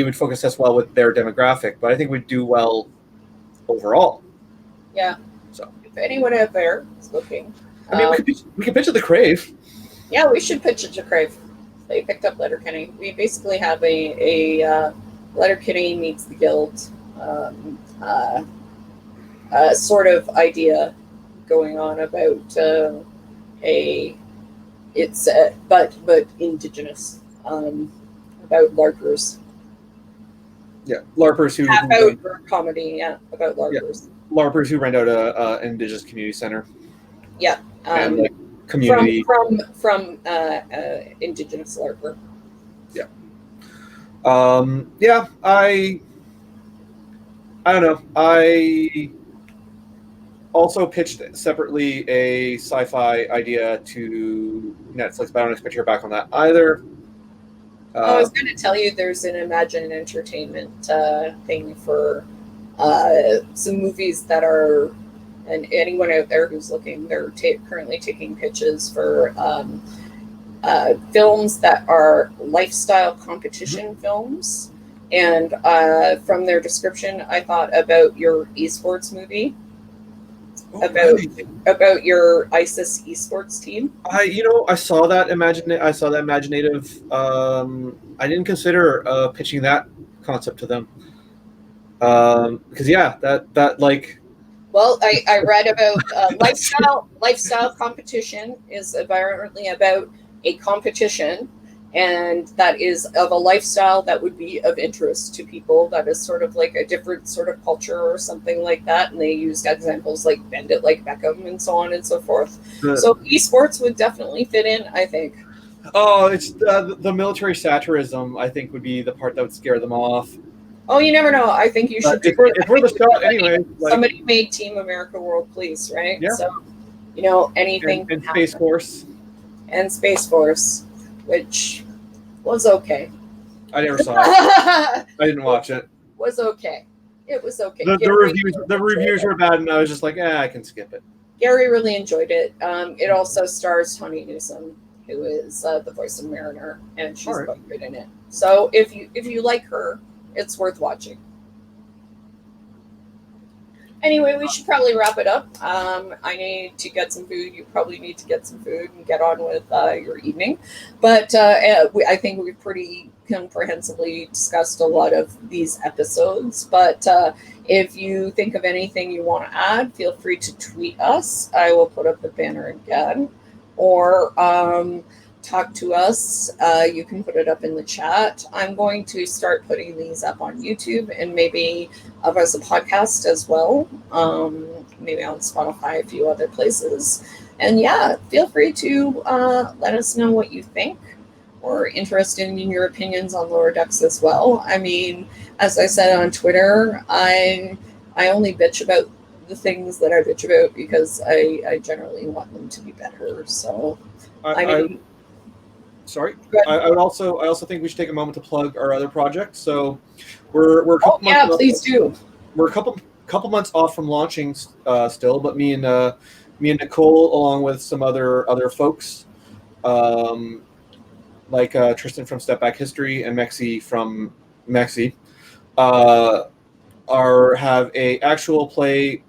would focus test well with their demographic, but I think we'd do well overall. Yeah. So If anyone out there is looking, I mean, we could pitch it the Crave. yeah, we should pitch it to Crave. They picked up Letterkenny. We basically have a Letterkenny meets the Guild sort of idea going on about but indigenous about LARPers. Yeah, LARPers who Half out for comedy, yeah, about LARPers. LARPers who rent out an indigenous community center. Yeah. And like community from indigenous LARPer. Yeah. Yeah, I don't know. I also pitched separately a sci-fi idea to Netflix, but I don't expect to hear back on that either. I was going to tell you there's an Imagine Entertainment thing for some movies that are, and anyone out there who's looking, they're currently taking pitches for films that are lifestyle competition films. And from their description, I thought about your esports movie. About your ISIS esports team. I saw that imaginative. I didn't consider pitching that concept to them. Because that like. Well, I read about lifestyle competition is apparently about a competition, and that is of a lifestyle that would be of interest to people. That is sort of like a different sort of culture or something like that. And they used examples like Bend It Like Beckham and so on and so forth. So esports would definitely fit in, I think. Oh, it's the military satirism, I think, would be the part that would scare them off. Oh, you never know. I think you should. If we're the shot anyway. Somebody made Team America World Police, right? Yeah. So, anything. And Space Force. And Space Force, which was okay. I never saw it. I didn't watch it. Was okay. It was okay. The reviews were bad, and I was just like, I can skip it. Gary really enjoyed it. It also stars Tony Newsom, who is the voice of Mariner, and she's quite good in it. So if you like her, it's worth watching. Anyway, we should probably wrap it up. I need to get some food. You probably need to get some food and get on with your evening. But I think we've pretty comprehensively discussed a lot of these episodes. But if you think of anything you want to add, feel free to tweet us. I will put up the banner again. Or talk to us. You can put it up in the chat. I'm going to start putting these up on YouTube and maybe up as a podcast as well. Maybe on Spotify, a few other places. And yeah, feel free to let us know what you think. We're interested in your opinions on Lower Decks as well. I mean, as I said on Twitter, I only bitch about the things that I bitch about because I generally want them to be better. So Sorry. I also think we should take a moment to plug our other project. So we're a couple months please do. We're a couple months off from launching still, but me and Nicole, along with some other folks, like Tristan from Step Back History and Mexi from Mexi, have a actual play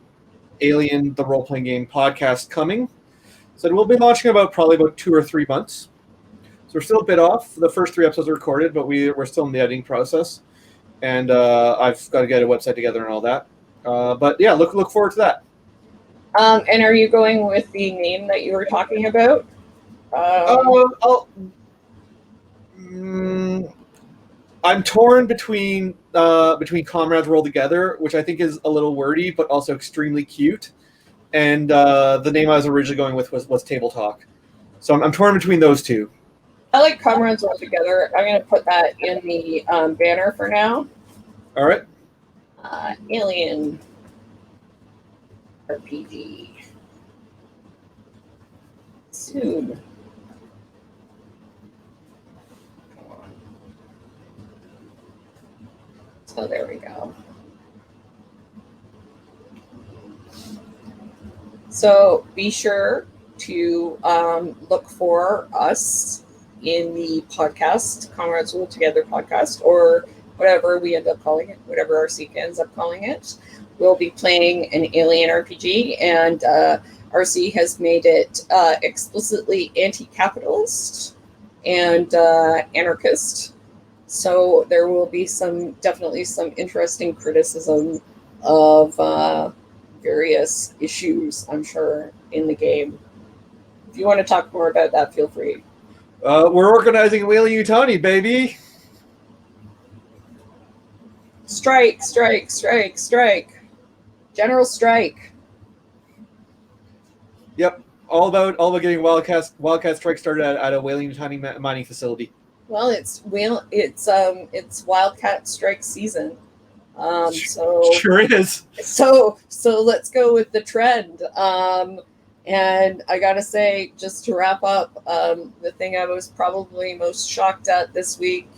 Alien the role playing game podcast coming. So we'll be launching probably about 2 or 3 months. So we're still a bit off. The first 3 episodes are recorded, but we're still in the editing process, and I've got to get a website together and all that. But yeah, look forward to that. And are you going with the name that you were talking about? I'm torn between Comrades Roll Together, which I think is a little wordy but also extremely cute, and the name I was originally going with was Table Talk. So I'm torn between those two. I like Comrades Roll Together. I'm going to put that in the banner for now. All right. Alien RPG. soon. Come on. So there we go. So be sure to look for us in the podcast, Comrades Roll Together podcast, or whatever we end up calling it, whatever RC ends up calling it. We'll be playing an alien RPG, and RC has made it explicitly anti-capitalist and anarchist. So there will be definitely some interesting criticism of various issues, I'm sure, in the game. If you want to talk more about that, feel free. We're organizing a Weyland-Yutani, baby. Strike, strike, strike, strike. General strike. Yep. All about getting Wildcat Strike started at a Weyland-Yutani mining facility. Well, it's Wildcat strike season. So Sure is. So let's go with the trend. And I gotta say, just to wrap up, the thing I was probably most shocked at this week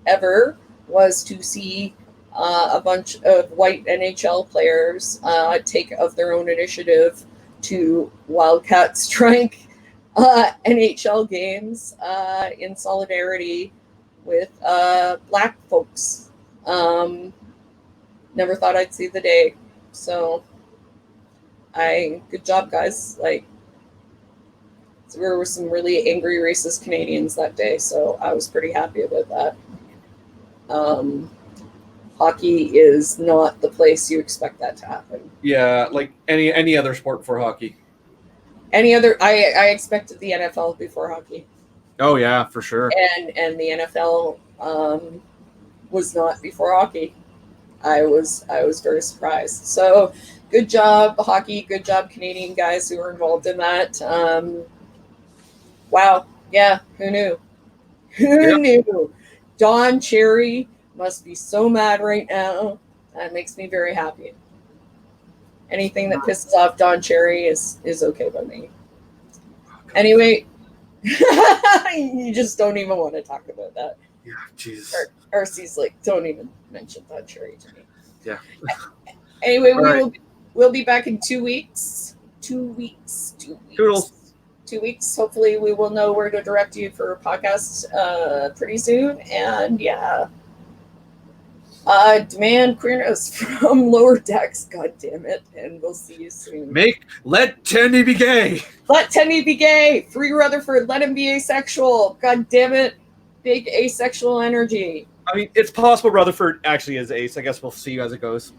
ever was to see a bunch of white NHL players take of their own initiative to Wildcat Strike NHL games in solidarity with Black folks. Never thought I'd see the day. So good job, guys. Like, there were some really angry racist Canadians that day, so I was pretty happy about that. Hockey is not the place you expect that to happen. Yeah, like any other sport before hockey. I expected the NFL before hockey. Oh yeah, for sure. And the NFL was not before hockey. I was very surprised. So good job, hockey. Good job, Canadian guys who were involved in that. Wow. Yeah. Who knew? Who knew? Don Cherry must be so mad right now. That makes me very happy. Anything that pisses off Don Cherry is okay by me. Anyway, you just don't even want to talk about that. Yeah, Jesus. RC's like, don't even mention Don Cherry to me. Yeah. Anyway, we'll be back in 2 weeks. 2 weeks. 2 weeks. Toodles. 2 weeks. Hopefully, we will know where to direct you for a podcast pretty soon. And yeah, demand queerness from Lower Decks. God damn it! And we'll see you soon. Let Tenny be gay. Let Tenny be gay. Free Rutherford. Let him be asexual. God damn it! Big asexual energy. I mean, it's possible Rutherford actually is ace. I guess we'll see as it goes.